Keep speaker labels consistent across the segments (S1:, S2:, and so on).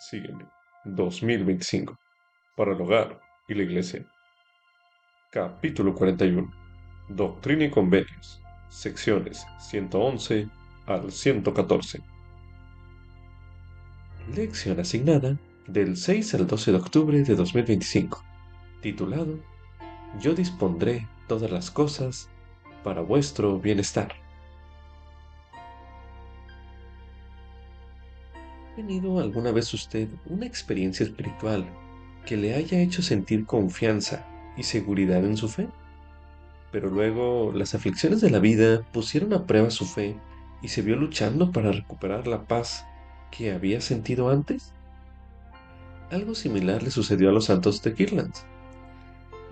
S1: Sígueme. 2025. Para el hogar y la iglesia. Capítulo 41. Doctrina y convenios. Secciones 111 al 114. Lección asignada del 6 al 12 de octubre de 2025. Titulado Yo dispondré todas las cosas para vuestro bienestar. ¿Ha tenido alguna vez usted una experiencia espiritual que le haya hecho sentir confianza y seguridad en su fe? Pero luego las aflicciones de la vida pusieron a prueba su fe y se vio luchando para recuperar la paz que había sentido antes. Algo similar le sucedió a los santos de Kirtland.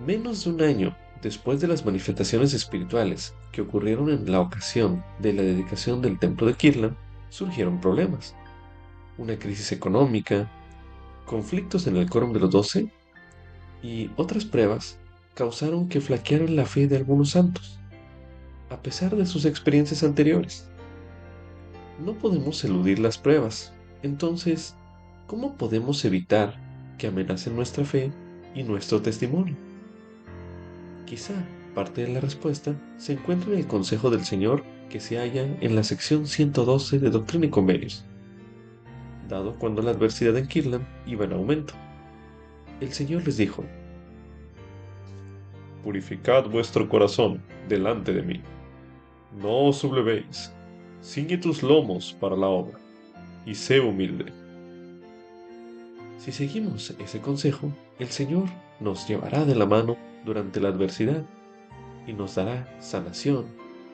S1: Menos de un año después de las manifestaciones espirituales que ocurrieron en la ocasión de la dedicación del templo de Kirtland, surgieron problemas. Una crisis económica, conflictos en el Quórum de los 12 y otras pruebas causaron que flaquearan la fe de algunos santos, a pesar de sus experiencias anteriores. No podemos eludir las pruebas, entonces, ¿cómo podemos evitar que amenacen nuestra fe y nuestro testimonio? Quizá parte de la respuesta se encuentra en el consejo del Señor que se halla en la sección 112 de Doctrina y Convenios, dado cuando la adversidad en Kirtland iba en aumento. El Señor les dijo: Purificad vuestro corazón delante de mí. No os sublevéis. Ciñe tus lomos para la obra, y sé humilde. Si seguimos ese consejo, el Señor nos llevará de la mano durante la adversidad y nos dará sanación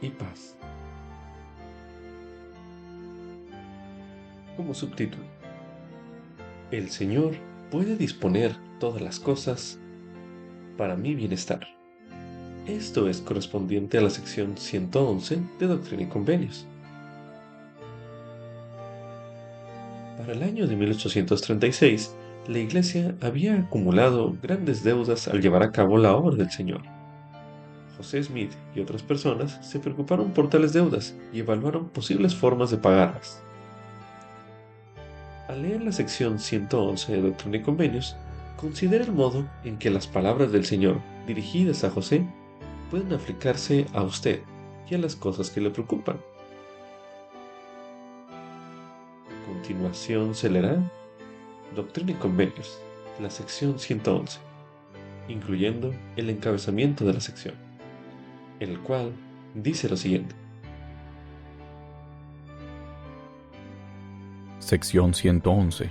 S1: y paz. Como subtítulo: El Señor puede disponer todas las cosas para mi bienestar. Esto es correspondiente a la sección 111 de Doctrina y Convenios. Para el año de 1836, la Iglesia había acumulado grandes deudas al llevar a cabo la obra del Señor. José Smith y otras personas se preocuparon por tales deudas y evaluaron posibles formas de pagarlas. Al leer la sección 111 de Doctrina y Convenios, considera el modo en que las palabras del Señor dirigidas a José pueden aplicarse a usted y a las cosas que le preocupan. A continuación se leerá Doctrina y Convenios, la sección 111, incluyendo el encabezamiento de la sección, el cual dice lo siguiente.
S2: Sección 111.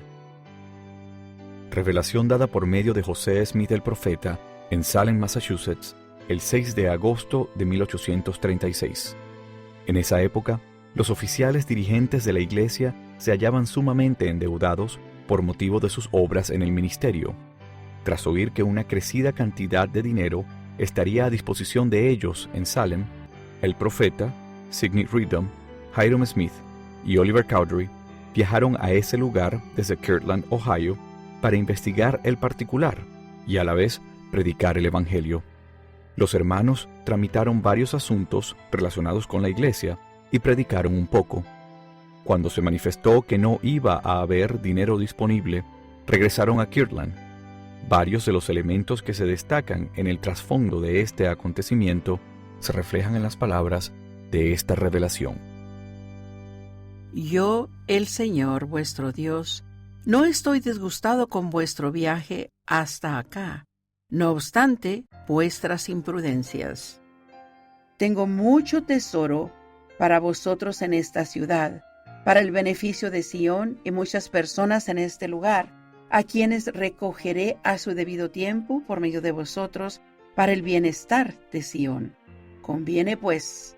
S2: Revelación dada por medio de José Smith el profeta en Salem, Massachusetts, el 6 de agosto de 1836. En esa época, los oficiales dirigentes de la Iglesia se hallaban sumamente endeudados por motivo de sus obras en el ministerio. Tras oír que una crecida cantidad de dinero estaría a disposición de ellos en Salem, el profeta, Sidney Rigdon, Hiram Smith y Oliver Cowdery viajaron a ese lugar desde Kirtland, Ohio, para investigar el particular y a la vez predicar el Evangelio. Los hermanos tramitaron varios asuntos relacionados con la iglesia y predicaron un poco. Cuando se manifestó que no iba a haber dinero disponible, regresaron a Kirtland. Varios de los elementos que se destacan en el trasfondo de este acontecimiento se reflejan en las palabras de esta revelación.
S3: Yo, el Señor vuestro Dios, no estoy disgustado con vuestro viaje hasta acá, no obstante vuestras imprudencias. Tengo mucho tesoro para vosotros en esta ciudad, para el beneficio de Sión y muchas personas en este lugar, a quienes recogeré a su debido tiempo por medio de vosotros para el bienestar de Sión. Conviene, pues,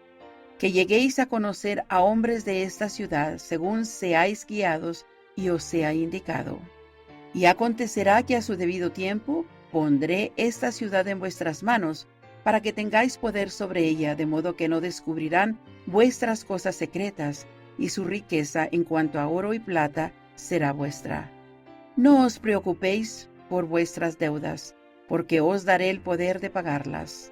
S3: que lleguéis a conocer a hombres de esta ciudad según seáis guiados y os sea indicado. Y acontecerá que a su debido tiempo pondré esta ciudad en vuestras manos, para que tengáis poder sobre ella, de modo que no descubrirán vuestras cosas secretas, y su riqueza en cuanto a oro y plata será vuestra. No os preocupéis por vuestras deudas, porque os daré el poder de pagarlas.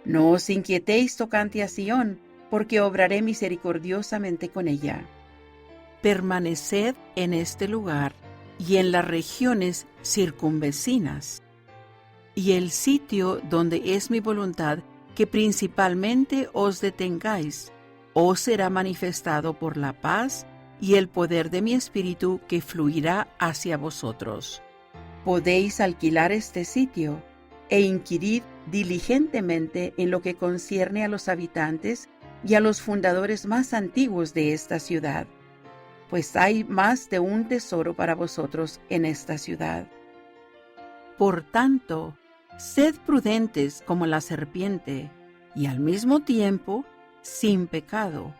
S3: No os inquietéis tocante a Sión, porque obraré misericordiosamente con ella. Permaneced en este lugar y en las regiones circunvecinas, y el sitio donde es mi voluntad que principalmente os detengáis, os será manifestado por la paz y el poder de mi espíritu que fluirá hacia vosotros. Podéis alquilar este sitio e inquirid diligentemente en lo que concierne a los habitantes y a los fundadores más antiguos de esta ciudad, pues hay más de un tesoro para vosotros en esta ciudad. Por tanto, sed prudentes como la serpiente, y al mismo tiempo sin pecado,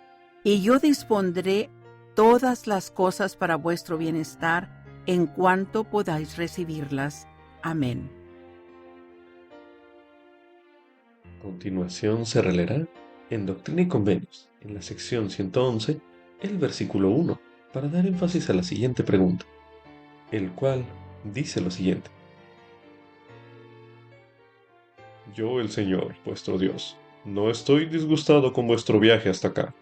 S3: y yo dispondré todas las cosas para vuestro bienestar en cuanto podáis recibirlas. Amén.
S1: A continuación se releerá en Doctrina y Convenios, en la sección 111, el versículo 1, para dar énfasis a la siguiente pregunta, el cual dice lo siguiente. Yo, el Señor, vuestro Dios, no estoy disgustado con vuestro viaje hasta acá,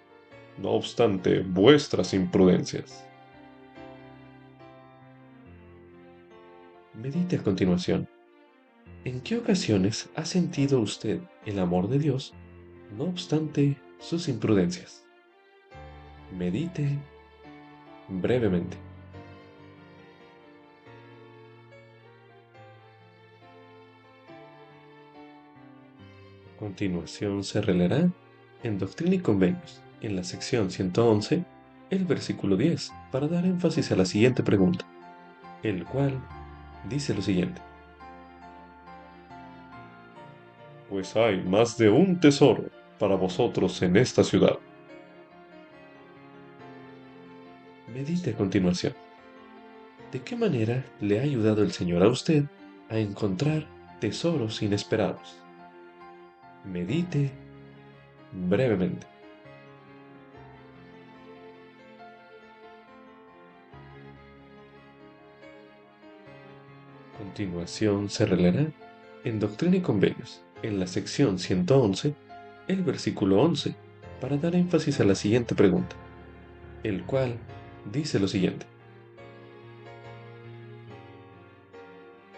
S1: no obstante vuestras imprudencias. Medite a continuación. ¿En qué ocasiones ha sentido usted el amor de Dios, no obstante sus imprudencias? Medite brevemente. A continuación se releerá en Doctrina y Convenios, en la sección 111, el versículo 10, para dar énfasis a la siguiente pregunta, el cual dice lo siguiente. Pues hay más de un tesoro para vosotros en esta ciudad. Medite a continuación. ¿De qué manera le ha ayudado el Señor a usted a encontrar tesoros inesperados? Medite brevemente. A continuación se releerá en Doctrina y Convenios, en la sección 111, el versículo 11, para dar énfasis a la siguiente pregunta, el cual dice lo siguiente.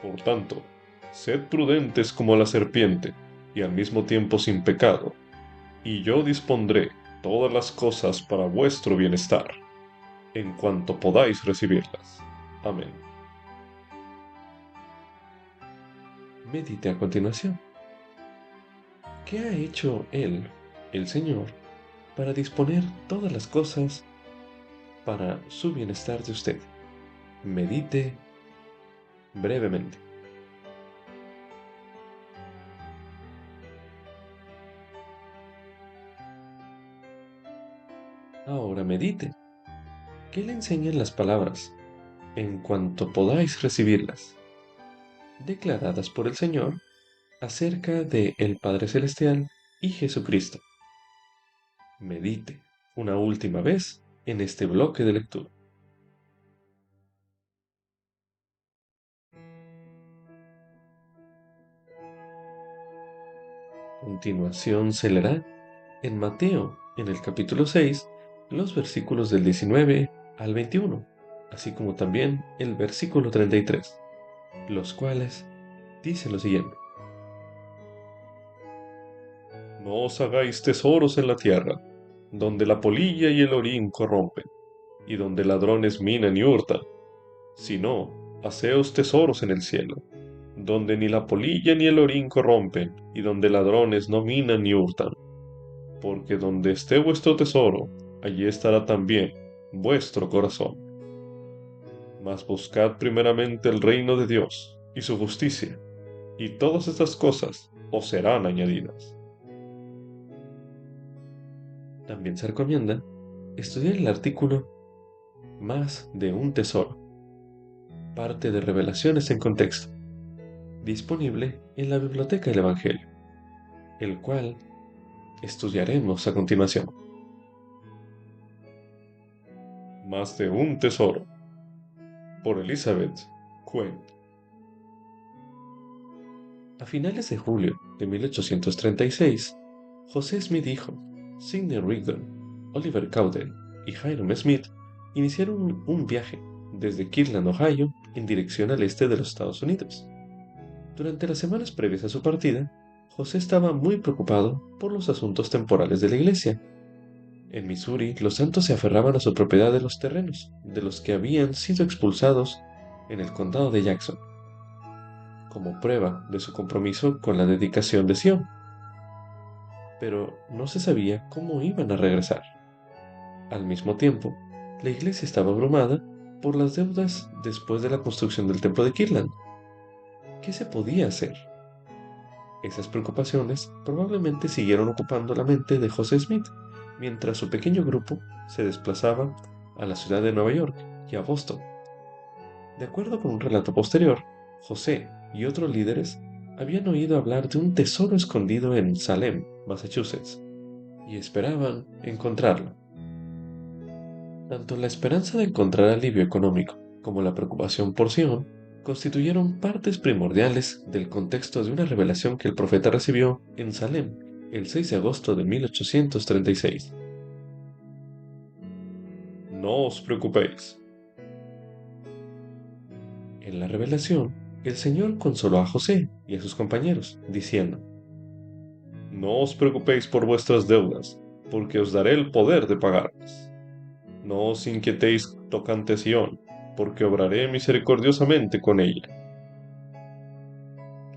S1: Por tanto, sed prudentes como la serpiente, y al mismo tiempo sin pecado, y yo dispondré todas las cosas para vuestro bienestar, en cuanto podáis recibirlas. Amén. Medite a continuación. ¿Qué ha hecho Él, el Señor, para disponer todas las cosas para su bienestar de usted? Medite brevemente. Ahora medite. ¿Qué le enseñan las palabras en cuanto podáis recibirlas, declaradas por el Señor acerca de el Padre Celestial y Jesucristo? Medite una última vez en este bloque de lectura. A continuación se leerá en Mateo, en el capítulo 6, los versículos del 19 al 21, así como también el versículo 33, los cuales dicen lo siguiente. No os hagáis tesoros en la tierra, donde la polilla y el orín corrompen, y donde ladrones minan y hurtan, sino haceos tesoros en el cielo, donde ni la polilla ni el orín corrompen, y donde ladrones no minan ni hurtan. Porque donde esté vuestro tesoro, allí estará también vuestro corazón. Mas buscad primeramente el reino de Dios y su justicia, y todas estas cosas os serán añadidas. También se recomienda estudiar el artículo Más de un tesoro, parte de Revelaciones en contexto, disponible en la Biblioteca del Evangelio, el cual estudiaremos a continuación. Más de un tesoro, por Elizabeth Quinn. A finales de julio de 1836, José Smith dijo, Sidney Rigdon, Oliver Cowdery y Hiram Smith iniciaron un viaje desde Kirtland, Ohio, en dirección al este de los Estados Unidos. Durante las semanas previas a su partida, José estaba muy preocupado por los asuntos temporales de la iglesia. En Missouri, los santos se aferraban a su propiedad de los terrenos, de los que habían sido expulsados en el condado de Jackson, como prueba de su compromiso con la dedicación de Sion. Pero no se sabía cómo iban a regresar. Al mismo tiempo, la iglesia estaba abrumada por las deudas después de la construcción del templo de Kirtland. ¿Qué se podía hacer? Esas preocupaciones probablemente siguieron ocupando la mente de José Smith mientras su pequeño grupo se desplazaba a la ciudad de Nueva York y a Boston. De acuerdo con un relato posterior, José y otros líderes habían oído hablar de un tesoro escondido en Salem, Massachusetts, y esperaban encontrarlo. Tanto la esperanza de encontrar alivio económico como la preocupación por Sion constituyeron partes primordiales del contexto de una revelación que el profeta recibió en Salem el 6 de agosto de 1836. No os preocupéis. En la revelación, el Señor consoló a José y a sus compañeros, diciendo: No os preocupéis por vuestras deudas, porque os daré el poder de pagarlas. No os inquietéis tocante Sión, porque obraré misericordiosamente con ella.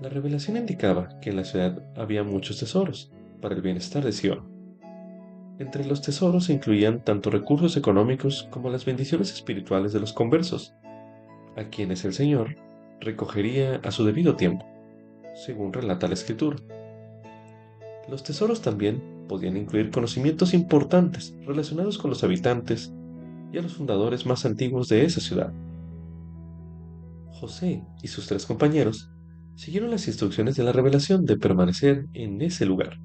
S1: La revelación indicaba que en la ciudad había muchos tesoros para el bienestar de Sión. Entre los tesoros se incluían tanto recursos económicos como las bendiciones espirituales de los conversos, a quienes el Señor recogería a su debido tiempo, según relata la Escritura. Los tesoros también podían incluir conocimientos importantes relacionados con los habitantes y a los fundadores más antiguos de esa ciudad. José y sus 3 compañeros siguieron las instrucciones de la revelación de permanecer en ese lugar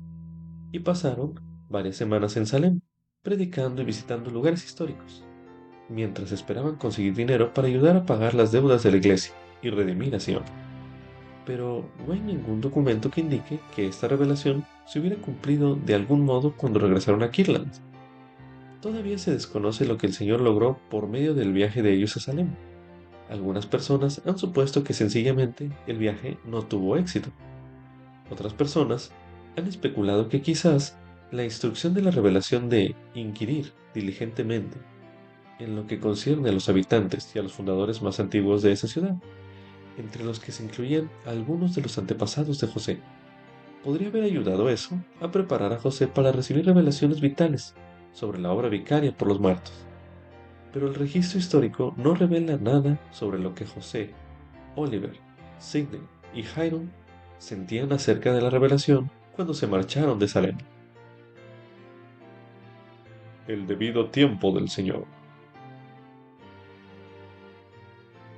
S1: y pasaron varias semanas en Salem, predicando y visitando lugares históricos, mientras esperaban conseguir dinero para ayudar a pagar las deudas de la iglesia y redimir a Sion. Pero no hay ningún documento que indique que esta revelación se hubiera cumplido de algún modo cuando regresaron a Kirtland. Todavía se desconoce lo que el Señor logró por medio del viaje de ellos a Salem. Algunas personas han supuesto que sencillamente el viaje no tuvo éxito. Otras personas han especulado que quizás la instrucción de la revelación de inquirir diligentemente en lo que concierne a los habitantes y a los fundadores más antiguos de esa ciudad, entre los que se incluían algunos de los antepasados de José, podría haber ayudado eso a preparar a José para recibir revelaciones vitales sobre la obra vicaria por los muertos. Pero el registro histórico no revela nada sobre lo que José, Oliver, Sidney y Hiram sentían acerca de la revelación cuando se marcharon de Salem. El debido tiempo del Señor.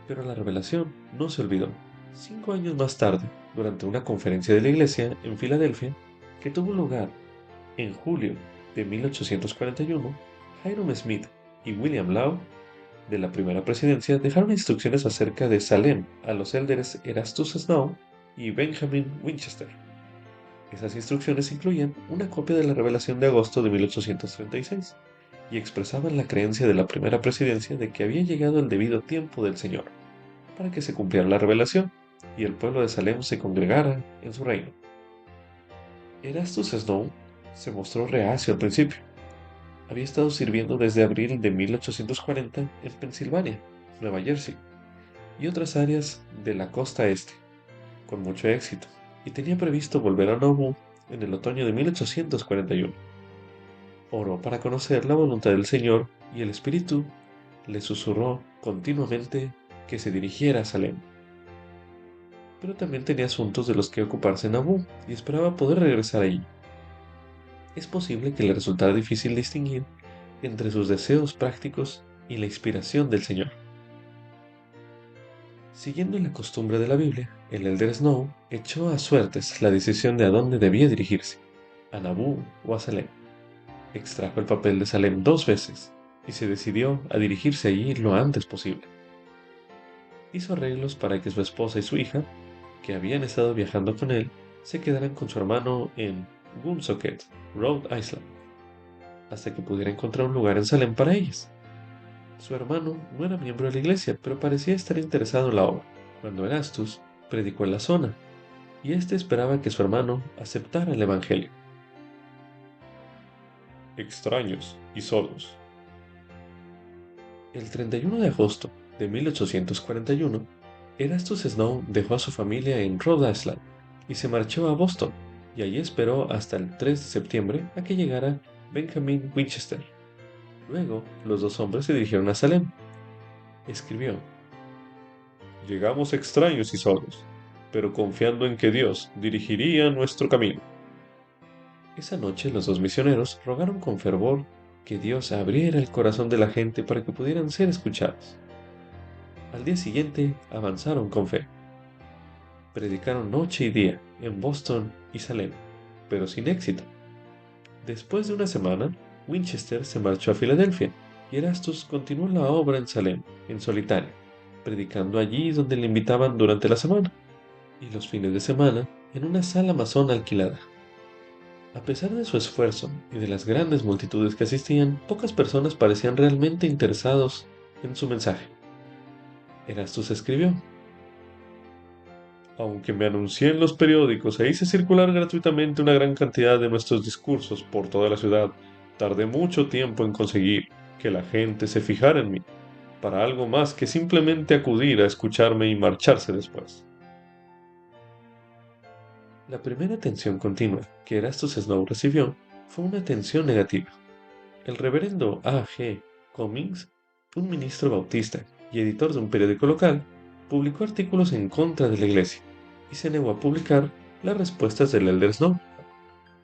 S1: Pero la revelación no se olvidó. 5 años más tarde, durante una conferencia de la iglesia en Filadelfia, que tuvo lugar en julio de 1841, Hiram Smith y William Law, de la primera presidencia, dejaron instrucciones acerca de Salem a los élderes Erastus Snow y Benjamin Winchester. Esas instrucciones incluían una copia de la revelación de agosto de 1836 y expresaban la creencia de la primera presidencia de que había llegado el debido tiempo del Señor para que se cumpliera la revelación y el pueblo de Salem se congregara en su reino. Erastus Snow se mostró reacio al principio. Había estado sirviendo desde abril de 1840 en Pensilvania, Nueva Jersey y otras áreas de la costa este, con mucho éxito, y tenía previsto volver a Nauvoo en el otoño de 1841. Oró para conocer la voluntad del Señor y el Espíritu le susurró continuamente que se dirigiera a Salem. Pero también tenía asuntos de los que ocuparse en Nauvoo y esperaba poder regresar allí. Es posible que le resultara difícil distinguir entre sus deseos prácticos y la inspiración del Señor. Siguiendo la costumbre de la Biblia, el elder Snow echó a suertes la decisión de a dónde debía dirigirse, a Nauvoo o a Salem. Extrajo el papel de Salem 2 veces y se decidió a dirigirse allí lo antes posible. Hizo arreglos para que su esposa y su hija, que habían estado viajando con él, se quedaran con su hermano en Woonsocket, Rhode Island, hasta que pudiera encontrar un lugar en Salem para ellas. Su hermano no era miembro de la iglesia, pero parecía estar interesado en la obra. Cuando Erastus predicó en la zona, y éste esperaba que su hermano aceptara el Evangelio. Extraños y solos. El 31 de agosto de 1841, Erastus Snow dejó a su familia en Rhode Island y se marchó a Boston, y allí esperó hasta el 3 de septiembre a que llegara Benjamin Winchester. Luego, los dos hombres se dirigieron a Salem. Escribió: Llegamos extraños y solos, pero confiando en que Dios dirigiría nuestro camino. Esa noche los dos misioneros rogaron con fervor que Dios abriera el corazón de la gente para que pudieran ser escuchados. Al día siguiente avanzaron con fe. Predicaron noche y día en Boston y Salem, pero sin éxito. Después de una semana, Winchester se marchó a Filadelfia y Erastus continuó la obra en Salem, en solitario, predicando allí donde le invitaban durante la semana y los fines de semana en una sala masona alquilada. A pesar de su esfuerzo y de las grandes multitudes que asistían, pocas personas parecían realmente interesados en su mensaje. Erastus escribió: Aunque me anuncié en los periódicos e hice circular gratuitamente una gran cantidad de nuestros discursos por toda la ciudad, tardé mucho tiempo en conseguir que la gente se fijara en mí, para algo más que simplemente acudir a escucharme y marcharse después. La primera atención continua que Erastus Snow recibió fue una atención negativa. El reverendo A. G. Cummings, un ministro bautista y editor de un periódico local, publicó artículos en contra de la iglesia y se negó a publicar las respuestas del Elder Snow.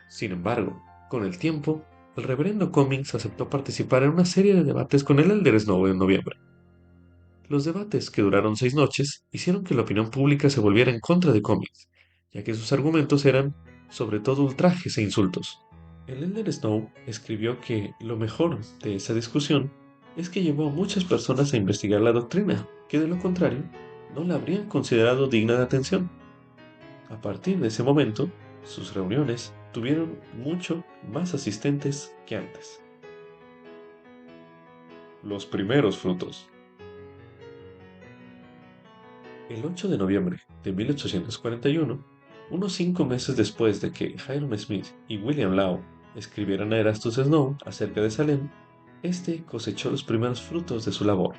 S1: Sin embargo, con el tiempo, el reverendo Cummings aceptó participar en una serie de debates con el Elder Snow en noviembre. Los debates, que duraron 6 noches, hicieron que la opinión pública se volviera en contra de Cummings, ya que sus argumentos eran sobre todo ultrajes e insultos. El Elder Snow escribió que lo mejor de esa discusión es que llevó a muchas personas a investigar la doctrina, que de lo contrario no la habrían considerado digna de atención. A partir de ese momento, sus reuniones tuvieron mucho más asistentes que antes. Los primeros frutos. El 8 de noviembre de 1841, unos 5 meses después de que Hiram Smith y William Law escribieran a Erastus Snow acerca de Salem, este cosechó los primeros frutos de su labor,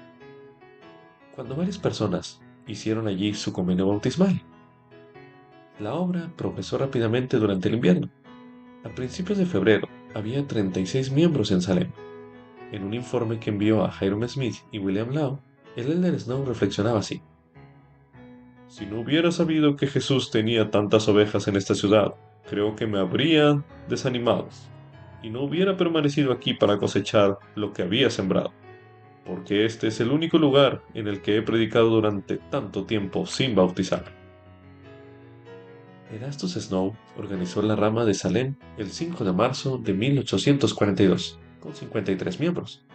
S1: cuando varias personas hicieron allí su convenio bautismal. La obra progresó rápidamente durante el invierno. A principios de febrero había 36 miembros en Salem. En un informe que envió a Hiram Smith y William Law, el Elder Snow reflexionaba así: Si no hubiera sabido que Jesús tenía tantas ovejas en esta ciudad, creo que me habría desanimado y no hubiera permanecido aquí para cosechar lo que había sembrado, porque este es el único lugar en el que he predicado durante tanto tiempo sin bautizar. Erastus Snow organizó la rama de Salem el 5 de marzo de 1842, con 53 miembros.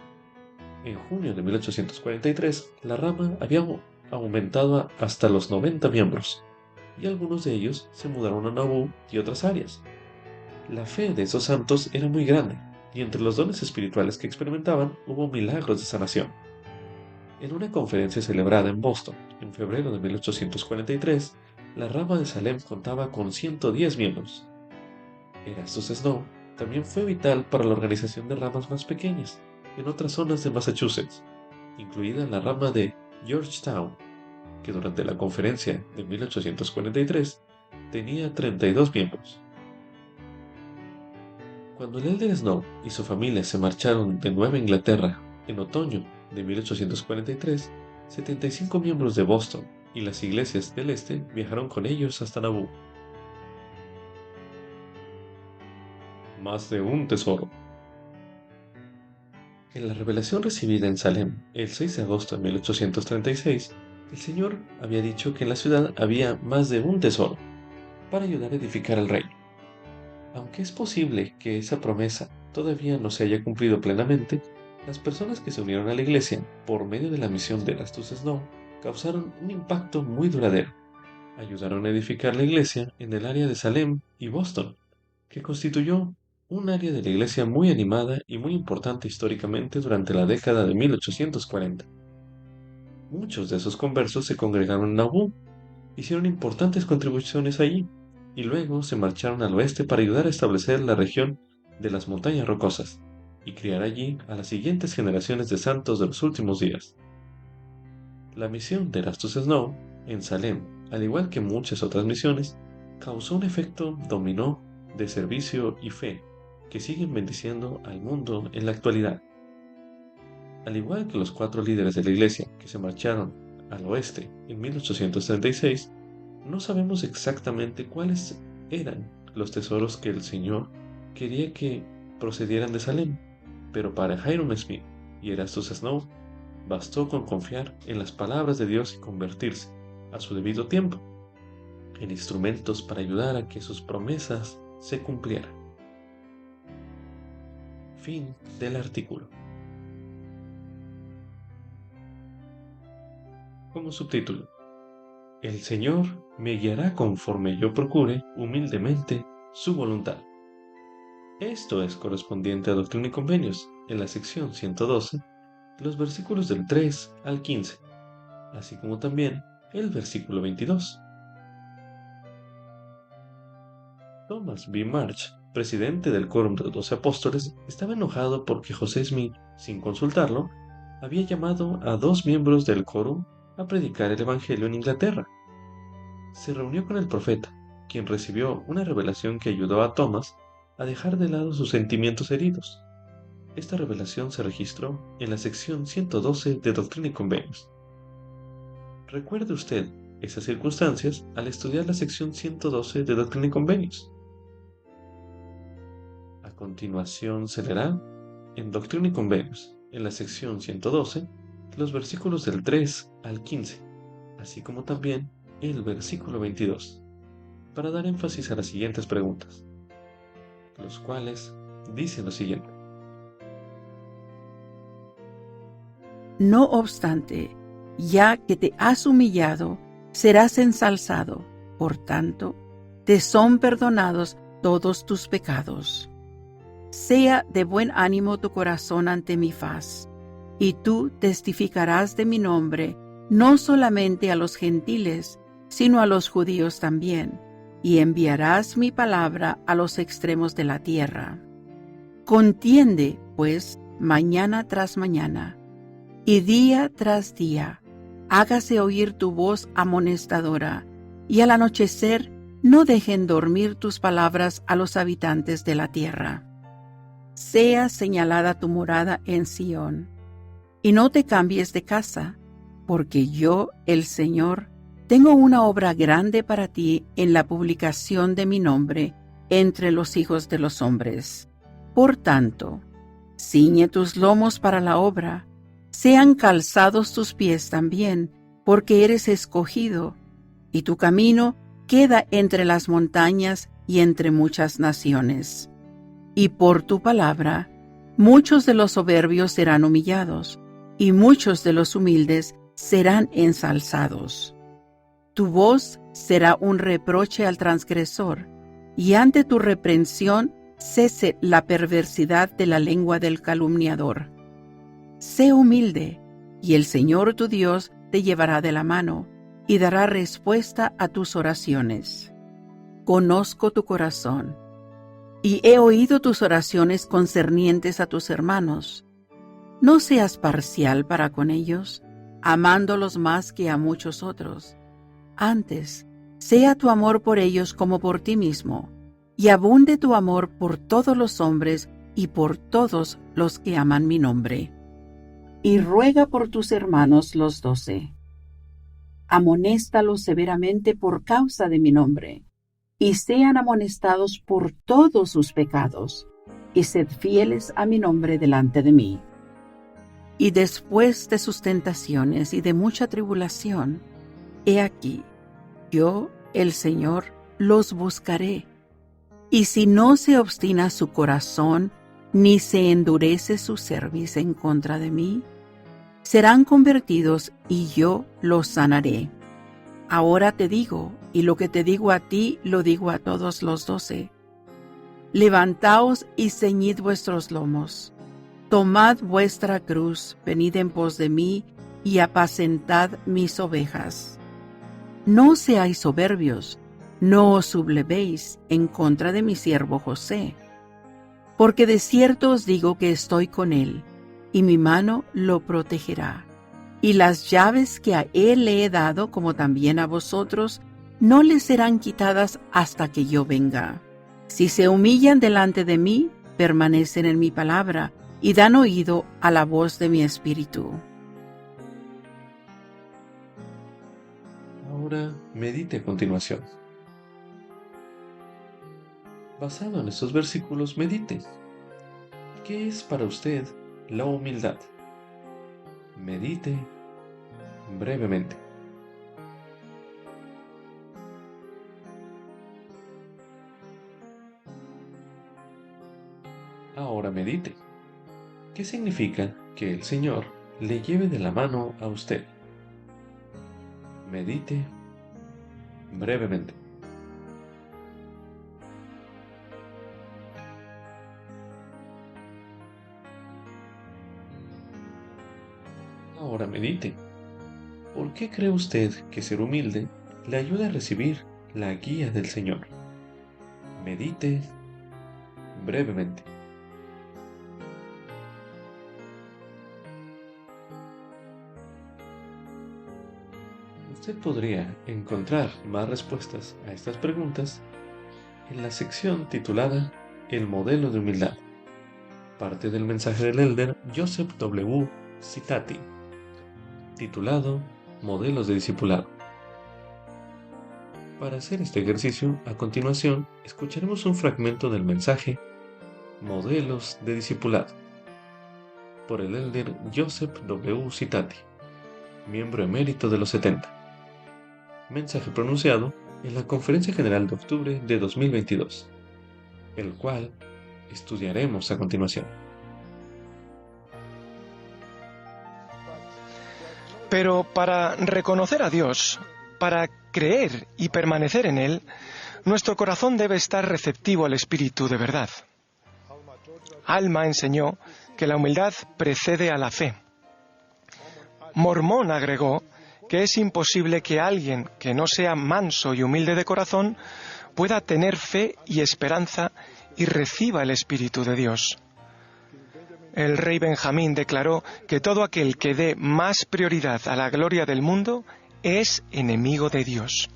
S1: En junio de 1843, la rama había aumentado hasta los 90 miembros, y algunos de ellos se mudaron a Nauvoo y otras áreas. La fe de esos santos era muy grande, y entre los dones espirituales que experimentaban hubo milagros de sanación. En una conferencia celebrada en Boston en febrero de 1843, la rama de Salem contaba con 110 miembros. Erastus Snow también fue vital para la organización de ramas más pequeñas en otras zonas de Massachusetts, incluida la rama de Georgetown, que durante la conferencia de 1843 tenía 32 miembros. Cuando el Elder Snow y su familia se marcharon de Nueva Inglaterra en otoño de 1843, 75 miembros de Boston y las iglesias del este viajaron con ellos hasta Nauvoo. Más de un tesoro. En la revelación recibida en Salem el 6 de agosto de 1836, el Señor había dicho que en la ciudad había más de un tesoro para ayudar a edificar el reino. Aunque es posible que esa promesa todavía no se haya cumplido plenamente, las personas que se unieron a la iglesia por medio de la misión de Erastus Snow causaron un impacto muy duradero. Ayudaron a edificar la iglesia en el área de Salem y Boston, que constituyó un área de la iglesia muy animada y muy importante históricamente durante la década de 1840. Muchos de esos conversos se congregaron en Nauvoo, hicieron importantes contribuciones allí, y luego se marcharon al oeste para ayudar a establecer la región de las montañas rocosas, y criar allí a las siguientes generaciones de santos de los últimos días. La misión de Erastus Snow en Salem, al igual que muchas otras misiones, causó un efecto dominó de servicio y fe que siguen bendiciendo al mundo en la actualidad. Al igual que los 4 líderes de la iglesia que se marcharon al oeste en 1836, no sabemos exactamente cuáles eran los tesoros que el Señor quería que procedieran de Salem, pero para Hyrum Smith y Erastus Snow bastó con confiar en las palabras de Dios y convertirse, a su debido tiempo, en instrumentos para ayudar a que sus promesas se cumplieran. Fin del artículo. Como subtítulo: El Señor me guiará conforme yo procure humildemente su voluntad. Esto es correspondiente a Doctrina y Convenios, en la sección 112, los versículos del 3 al 15, así como también el versículo 22. Thomas B. March, presidente del Quórum de los 12 Apóstoles, estaba enojado porque José Smith, sin consultarlo, había llamado a 2 miembros del Quórum a predicar el Evangelio en Inglaterra. Se reunió con el profeta, quien recibió una revelación que ayudó a Thomas a dejar de lado sus sentimientos heridos. Esta revelación se registró en la sección 112 de Doctrina y Convenios. Recuerde usted esas circunstancias al estudiar la sección 112 de Doctrina y Convenios. A continuación se leerá en Doctrina y Convenios, en la sección 112, los versículos del 3 al 15, así como también el versículo 22, para dar énfasis a las siguientes preguntas, los cuales dicen lo siguiente.
S3: No obstante, ya que te has humillado, serás ensalzado. Por tanto, te son perdonados todos tus pecados. Sea de buen ánimo tu corazón ante mi faz, y tú testificarás de mi nombre, no solamente a los gentiles, sino a los judíos también, y enviarás mi palabra a los extremos de la tierra. Contiende, pues, mañana tras mañana, y día tras día, hágase oír tu voz amonestadora, y al anochecer no dejen dormir tus palabras a los habitantes de la tierra. Sea señalada tu morada en Sión, y no te cambies de casa, porque yo, el Señor, tengo una obra grande para ti en la publicación de mi nombre entre los hijos de los hombres. Por tanto, ciñe tus lomos para la obra, sean calzados tus pies también, porque eres escogido, y tu camino queda entre las montañas y entre muchas naciones. Y por tu palabra, muchos de los soberbios serán humillados, y muchos de los humildes serán ensalzados. Tu voz será un reproche al transgresor, y ante tu reprensión cese la perversidad de la lengua del calumniador. Sé humilde, y el Señor tu Dios te llevará de la mano, y dará respuesta a tus oraciones. Conozco tu corazón, y he oído tus oraciones concernientes a tus hermanos. No seas parcial para con ellos, amándolos más que a muchos otros. Antes, sea tu amor por ellos como por ti mismo, y abunde tu amor por todos los hombres y por todos los que aman mi nombre. Y ruega por tus hermanos los 12. Amonéstalos severamente por causa de mi nombre, y sean amonestados por todos sus pecados, y sed fieles a mi nombre delante de mí. Y después de sus tentaciones y de mucha tribulación, he aquí, yo, el Señor, los buscaré. Y si no se obstina su corazón, ni se endurece su cerviz en contra de mí, serán convertidos y yo los sanaré. Ahora te digo, y lo que te digo a ti, lo digo a todos los 12. Levantaos y ceñid vuestros lomos. Tomad vuestra cruz, venid en pos de mí, y apacentad mis ovejas. No seáis soberbios, no os sublevéis en contra de mi siervo José. Porque de cierto os digo que estoy con él, y mi mano lo protegerá. Y las llaves que a él le he dado, como también a vosotros, no les serán quitadas hasta que yo venga. Si se humillan delante de mí, permanecen en mi palabra, y dan oído a la voz de mi espíritu.
S1: Ahora medite a continuación. Basado en estos versículos, medite. ¿Qué es para usted la humildad? Medite brevemente. Ahora medite. ¿Qué significa que el Señor le lleve de la mano a usted? Medite brevemente. Ahora medite. ¿Por qué cree usted que ser humilde le ayuda a recibir la guía del Señor? Medite brevemente. Usted podría encontrar más respuestas a estas preguntas en la sección titulada El modelo de humildad, parte del mensaje del elder Joseph W. Citati, titulado Modelos de Discipulado. Para hacer este ejercicio, a continuación, escucharemos un fragmento del mensaje Modelos de Discipulado, por el elder Joseph W. Citati, miembro emérito de los 70. Mensaje pronunciado en la Conferencia General de octubre de 2022, el cual estudiaremos a continuación.
S4: Pero para reconocer a Dios, para creer y permanecer en Él, nuestro corazón debe estar receptivo al Espíritu de verdad. Alma enseñó que la humildad precede a la fe. Mormón agregó que es imposible que alguien que no sea manso y humilde de corazón pueda tener fe y esperanza y reciba el Espíritu de Dios. El rey Benjamín declaró que todo aquel que dé más prioridad a la gloria del mundo es enemigo de Dios.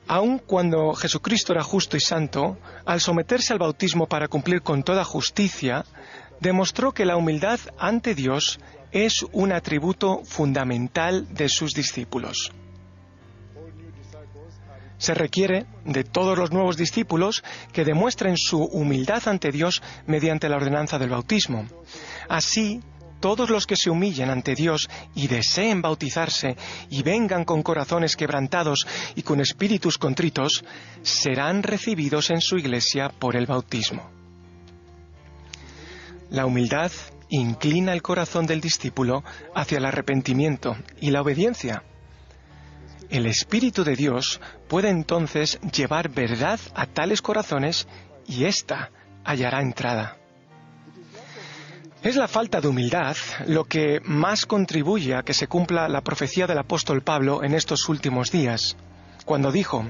S4: Aun cuando Jesucristo era justo y santo, al someterse al bautismo para cumplir con toda justicia, demostró que la humildad ante Dios es un atributo fundamental de sus discípulos. Se requiere de todos los nuevos discípulos que demuestren su humildad ante Dios mediante la ordenanza del bautismo. Así, todos los que se humillen ante Dios y deseen bautizarse y vengan con corazones quebrantados y con espíritus contritos, serán recibidos en su iglesia por el bautismo. La humildad inclina el corazón del discípulo hacia el arrepentimiento y la obediencia. El Espíritu de Dios puede entonces llevar verdad a tales corazones y ésta hallará entrada. Es la falta de humildad lo que más contribuye a que se cumpla la profecía del apóstol Pablo en estos últimos días, cuando dijo: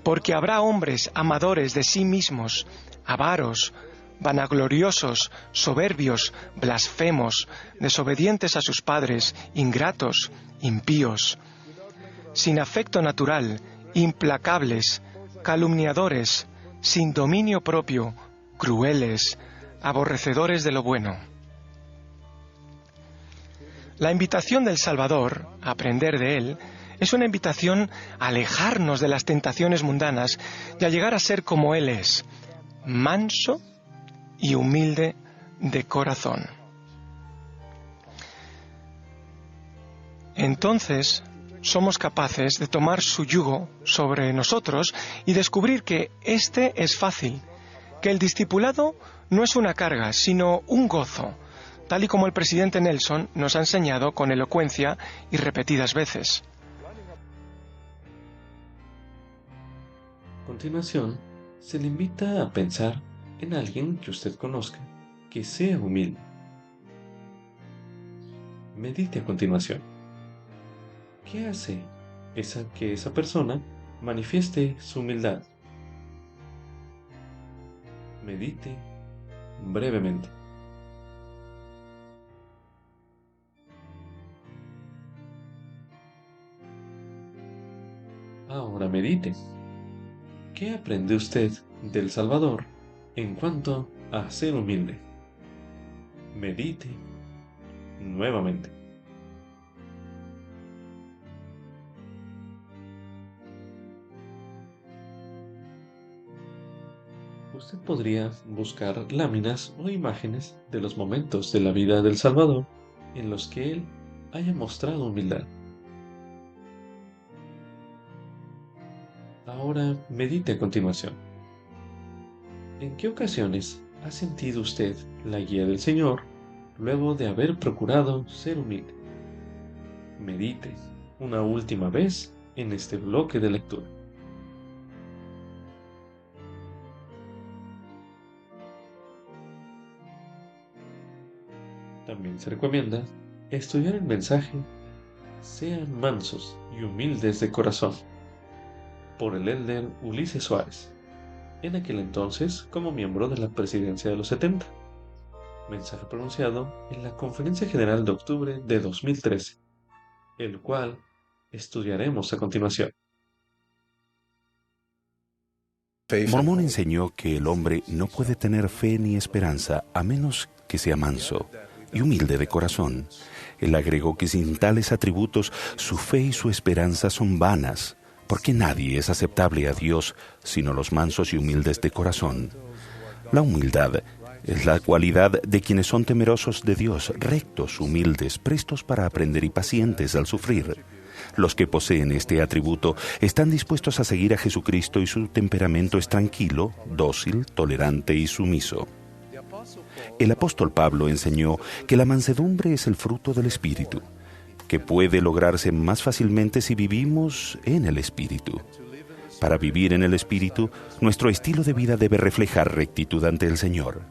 S4: «Porque habrá hombres amadores de sí mismos, avaros, vanagloriosos, soberbios, blasfemos, desobedientes a sus padres, ingratos, impíos, sin afecto natural, implacables, calumniadores, sin dominio propio, crueles, aborrecedores de lo bueno». La invitación del Salvador, a aprender de Él, es una invitación a alejarnos de las tentaciones mundanas y a llegar a ser como Él es, manso y humilde de corazón. Entonces, somos capaces de tomar su yugo sobre nosotros y descubrir que este es fácil, que el discipulado no es una carga, sino un gozo, tal y como el presidente Nelson nos ha enseñado con elocuencia y repetidas veces.
S1: A continuación, se le invita a pensar en alguien que usted conozca que sea humilde. Medite a continuación. ¿Qué hace que esa persona manifieste su humildad? Medite brevemente. Ahora medite. ¿Qué aprende usted del Salvador en cuanto a ser humilde? Medite nuevamente. Usted podría buscar láminas o imágenes de los momentos de la vida del Salvador en los que él haya mostrado humildad. Ahora medite a continuación. ¿En qué ocasiones ha sentido usted la guía del Señor luego de haber procurado ser humilde? Medite una última vez en este bloque de lectura. También se recomienda estudiar el mensaje Sean mansos y humildes de corazón, por el elder Ulises Suárez, en aquel entonces como miembro de la presidencia de los 70. Mensaje pronunciado en la Conferencia General de octubre de 2013, el cual estudiaremos a continuación.
S5: Mormón enseñó que el hombre no puede tener fe ni esperanza a menos que sea manso y humilde de corazón. Él agregó que sin tales atributos su fe y su esperanza son vanas, porque nadie es aceptable a Dios sino los mansos y humildes de corazón. La humildad es la cualidad de quienes son temerosos de Dios, rectos, humildes, prestos para aprender y pacientes al sufrir. Los que poseen este atributo están dispuestos a seguir a Jesucristo y su temperamento es tranquilo, dócil, tolerante y sumiso. El apóstol Pablo enseñó que la mansedumbre es el fruto del Espíritu, que puede lograrse más fácilmente si vivimos en el Espíritu. Para vivir en el Espíritu, nuestro estilo de vida debe reflejar rectitud ante el Señor.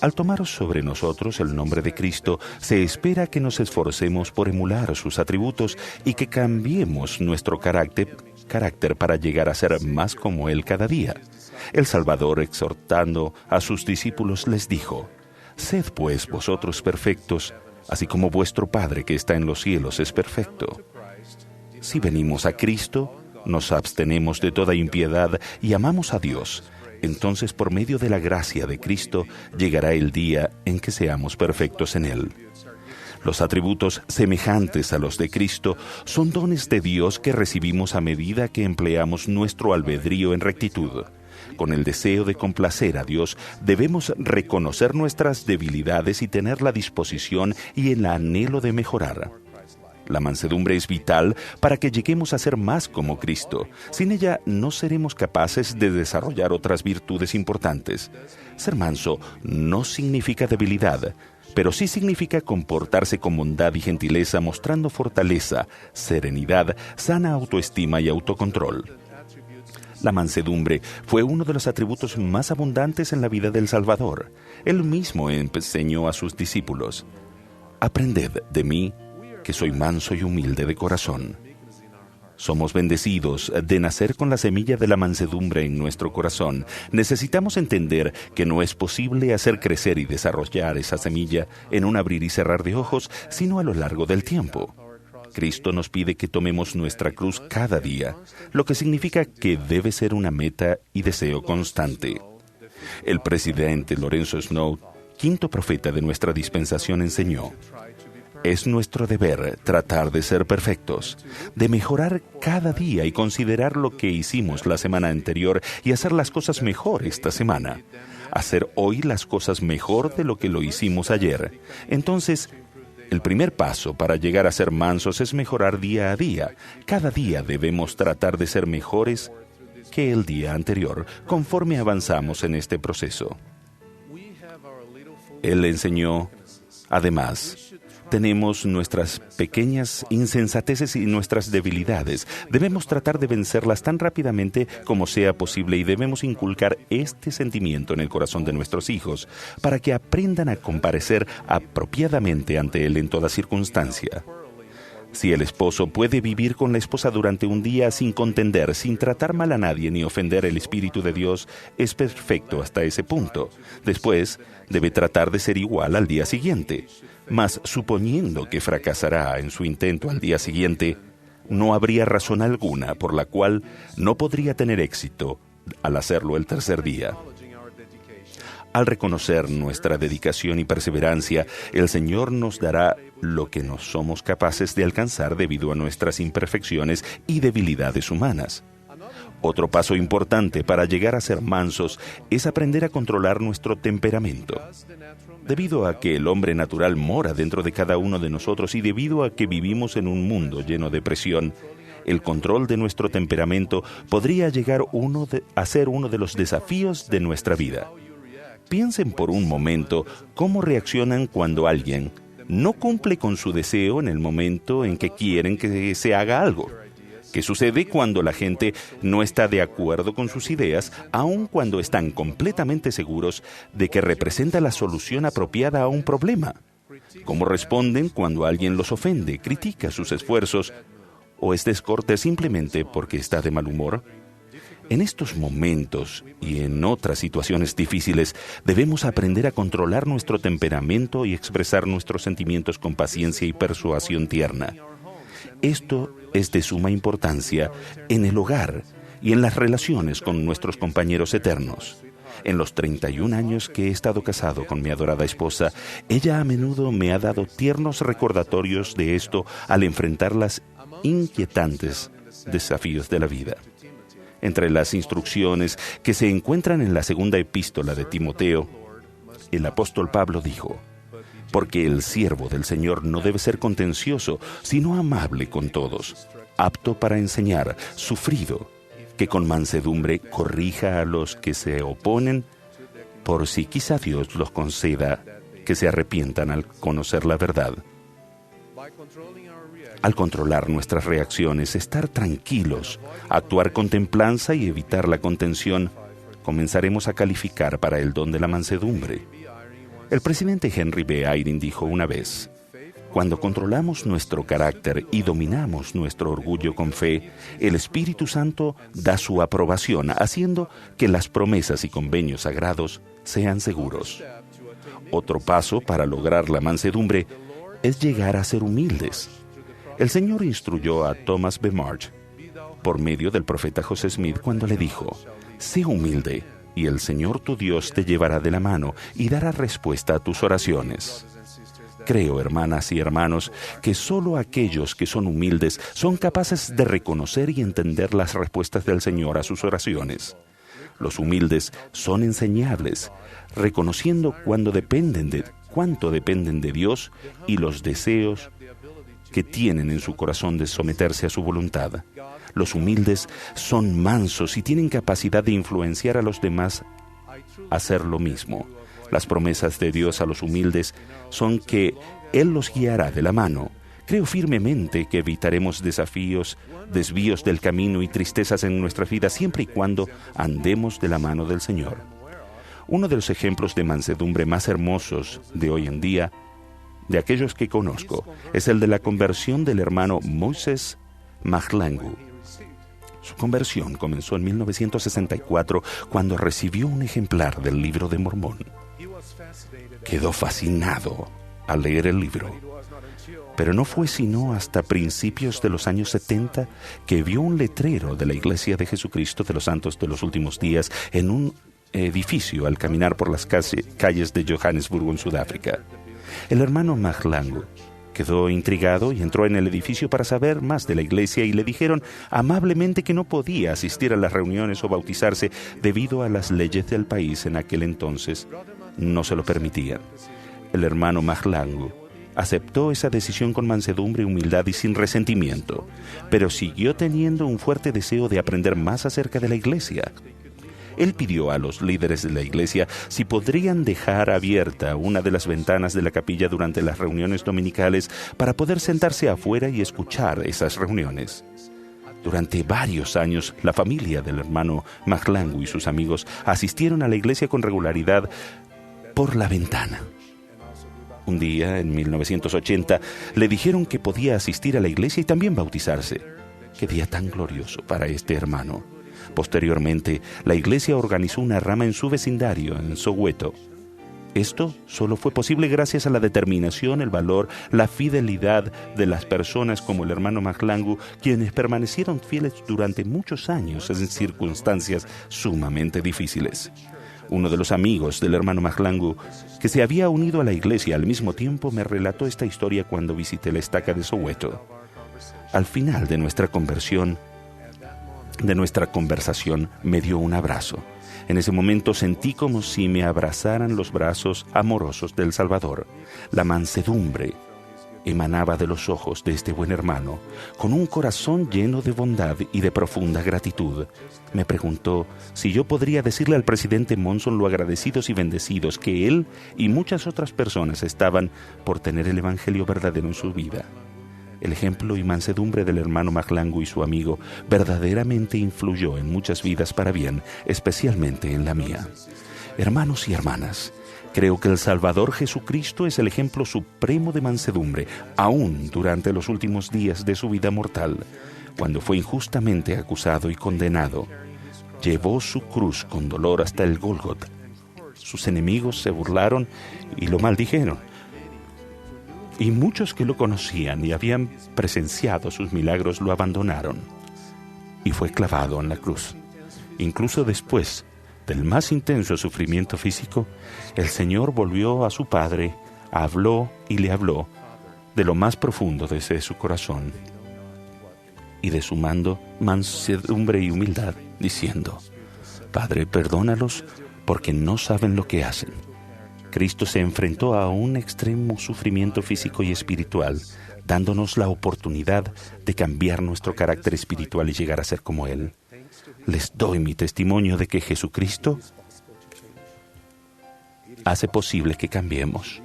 S5: Al tomar sobre nosotros el nombre de Cristo, se espera que nos esforcemos por emular sus atributos y que cambiemos nuestro carácter para llegar a ser más como Él cada día. El Salvador, exhortando a sus discípulos, les dijo: «Sed pues vosotros perfectos, así como vuestro Padre que está en los cielos es perfecto». Si venimos a Cristo, nos abstenemos de toda impiedad y amamos a Dios, entonces por medio de la gracia de Cristo llegará el día en que seamos perfectos en Él. Los atributos semejantes a los de Cristo son dones de Dios que recibimos a medida que empleamos nuestro albedrío en rectitud. Con el deseo de complacer a Dios, debemos reconocer nuestras debilidades y tener la disposición y el anhelo de mejorar. La mansedumbre es vital para que lleguemos a ser más como Cristo. Sin ella no seremos capaces de desarrollar otras virtudes importantes. Ser manso no significa debilidad, pero sí significa comportarse con bondad y gentileza, mostrando fortaleza, serenidad, sana autoestima y autocontrol. La mansedumbre fue uno de los atributos más abundantes en la vida del Salvador. Él mismo enseñó a sus discípulos: «Aprended de mí, que soy manso y humilde de corazón». Somos bendecidos de nacer con la semilla de la mansedumbre en nuestro corazón. Necesitamos entender que no es posible hacer crecer y desarrollar esa semilla en un abrir y cerrar de ojos, sino a lo largo del tiempo. Cristo nos pide que tomemos nuestra cruz cada día, lo que significa que debe ser una meta y deseo constante. El presidente Lorenzo Snow, quinto profeta de nuestra dispensación, enseñó: «Es nuestro deber tratar de ser perfectos, de mejorar cada día y considerar lo que hicimos la semana anterior y hacer las cosas mejor esta semana. Hacer hoy las cosas mejor de lo que lo hicimos ayer. Entonces, el primer paso para llegar a ser mansos es mejorar día a día. Cada día debemos tratar de ser mejores que el día anterior, conforme avanzamos en este proceso». Él enseñó: «Además, Tenemos nuestras pequeñas insensateces y nuestras debilidades. Debemos tratar de vencerlas tan rápidamente como sea posible y debemos inculcar este sentimiento en el corazón de nuestros hijos para que aprendan a comparecer apropiadamente ante él en toda circunstancia. Si el esposo puede vivir con la esposa durante un día sin contender, sin tratar mal a nadie ni ofender el Espíritu de Dios, es perfecto hasta ese punto. Después, debe tratar de ser igual al día siguiente. Mas, suponiendo que fracasará en su intento al día siguiente, no habría razón alguna por la cual no podría tener éxito al hacerlo el tercer día. Al reconocer nuestra dedicación y perseverancia, el Señor nos dará lo que no somos capaces de alcanzar debido a nuestras imperfecciones y debilidades humanas. Otro paso importante para llegar a ser mansos es aprender a controlar nuestro temperamento. Debido a que el hombre natural mora dentro de cada uno de nosotros y debido a que vivimos en un mundo lleno de presión, el control de nuestro temperamento podría llegar a ser uno de los desafíos de nuestra vida. Piensen por un momento cómo reaccionan cuando alguien no cumple con su deseo en el momento en que quieren que se haga algo. ¿Qué sucede cuando la gente no está de acuerdo con sus ideas, aun cuando están completamente seguros de que representa la solución apropiada a un problema? ¿Cómo responden cuando alguien los ofende, critica sus esfuerzos o es descortés simplemente porque está de mal humor? En estos momentos y en otras situaciones difíciles, debemos aprender a controlar nuestro temperamento y expresar nuestros sentimientos con paciencia y persuasión tierna. Esto es de suma importancia en el hogar y en las relaciones con nuestros compañeros eternos. En los 31 años que he estado casado con mi adorada esposa, ella a menudo me ha dado tiernos recordatorios de esto al enfrentar los inquietantes desafíos de la vida. Entre las instrucciones que se encuentran en la segunda epístola de Timoteo, el apóstol Pablo dijo: «Porque el siervo del Señor no debe ser contencioso, sino amable con todos, apto para enseñar, sufrido, que con mansedumbre corrija a los que se oponen, por si quizá Dios los conceda que se arrepientan al conocer la verdad». Al controlar nuestras reacciones, estar tranquilos, actuar con templanza y evitar la contención, comenzaremos a calificar para el don de la mansedumbre. El presidente Henry B. Eyring dijo una vez: «Cuando controlamos nuestro carácter y dominamos nuestro orgullo con fe, el Espíritu Santo da su aprobación, haciendo que las promesas y convenios sagrados sean seguros». Otro paso para lograr la mansedumbre es llegar a ser humildes. El Señor instruyó a Thomas B. Marsh por medio del profeta José Smith cuando le dijo: «Sé humilde, y el Señor tu Dios te llevará de la mano y dará respuesta a tus oraciones». Creo, hermanas y hermanos, que solo aquellos que son humildes son capaces de reconocer y entender las respuestas del Señor a sus oraciones. Los humildes son enseñables, reconociendo cuánto dependen de Dios y los deseos que tienen en su corazón de someterse a su voluntad. Los humildes son mansos y tienen capacidad de influenciar a los demás a hacer lo mismo. Las promesas de Dios a los humildes son que Él los guiará de la mano. Creo firmemente que evitaremos desvíos del camino y tristezas en nuestra vida siempre y cuando andemos de la mano del Señor. Uno de los ejemplos de mansedumbre más hermosos de hoy en día, de aquellos que conozco, es el de la conversión del hermano Moses Mahlangu. Su conversión comenzó en 1964 cuando recibió un ejemplar del Libro de Mormón. Quedó fascinado al leer el libro, pero no fue sino hasta principios de los años 70 que vio un letrero de la Iglesia de Jesucristo de los Santos de los Últimos Días en un edificio al caminar por las calles de Johannesburgo, en Sudáfrica. El hermano Mahlangu quedó intrigado y entró en el edificio para saber más de la iglesia, y le dijeron amablemente que no podía asistir a las reuniones o bautizarse debido a las leyes del país en aquel entonces. No se lo permitían. El hermano Mahlangu aceptó esa decisión con mansedumbre, humildad y sin resentimiento, pero siguió teniendo un fuerte deseo de aprender más acerca de la iglesia. Él pidió a los líderes de la iglesia si podrían dejar abierta una de las ventanas de la capilla durante las reuniones dominicales para poder sentarse afuera y escuchar esas reuniones. Durante varios años, la familia del hermano Mahlangu y sus amigos asistieron a la iglesia con regularidad por la ventana. Un día, en 1980, le dijeron que podía asistir a la iglesia y también bautizarse. ¡Qué día tan glorioso para este hermano! Posteriormente, la iglesia organizó una rama en su vecindario, en Soweto. Esto solo fue posible gracias a la determinación, el valor, la fidelidad de las personas como el hermano Mahlangu, quienes permanecieron fieles durante muchos años en circunstancias sumamente difíciles. Uno de los amigos del hermano Mahlangu, que se había unido a la iglesia al mismo tiempo, me relató esta historia cuando visité la estaca de Soweto. Al final de nuestra conversación, me dio un abrazo. En ese momento sentí como si me abrazaran los brazos amorosos del Salvador. La mansedumbre emanaba de los ojos de este buen hermano, con un corazón lleno de bondad y de profunda gratitud. Me preguntó si yo podría decirle al presidente Monson lo agradecidos y bendecidos que él y muchas otras personas estaban por tener el evangelio verdadero en su vida. El ejemplo y mansedumbre del hermano Mahlangu y su amigo verdaderamente influyó en muchas vidas para bien, especialmente en la mía. Hermanos y hermanas, creo que el Salvador Jesucristo es el ejemplo supremo de mansedumbre, aún durante los últimos días de su vida mortal, cuando fue injustamente acusado y condenado. Llevó su cruz con dolor hasta el Gólgota. Sus enemigos se burlaron y lo maldijeron. Y muchos que lo conocían y habían presenciado sus milagros lo abandonaron. Y fue clavado en la cruz. Incluso después del más intenso sufrimiento físico, el Señor volvió a su Padre, habló y le habló de lo más profundo desde su corazón y de su mansedumbre y humildad, diciendo: Padre, perdónalos porque no saben lo que hacen. Cristo se enfrentó a un extremo sufrimiento físico y espiritual, dándonos la oportunidad de cambiar nuestro carácter espiritual y llegar a ser como Él. Les doy mi testimonio de que Jesucristo hace posible que cambiemos.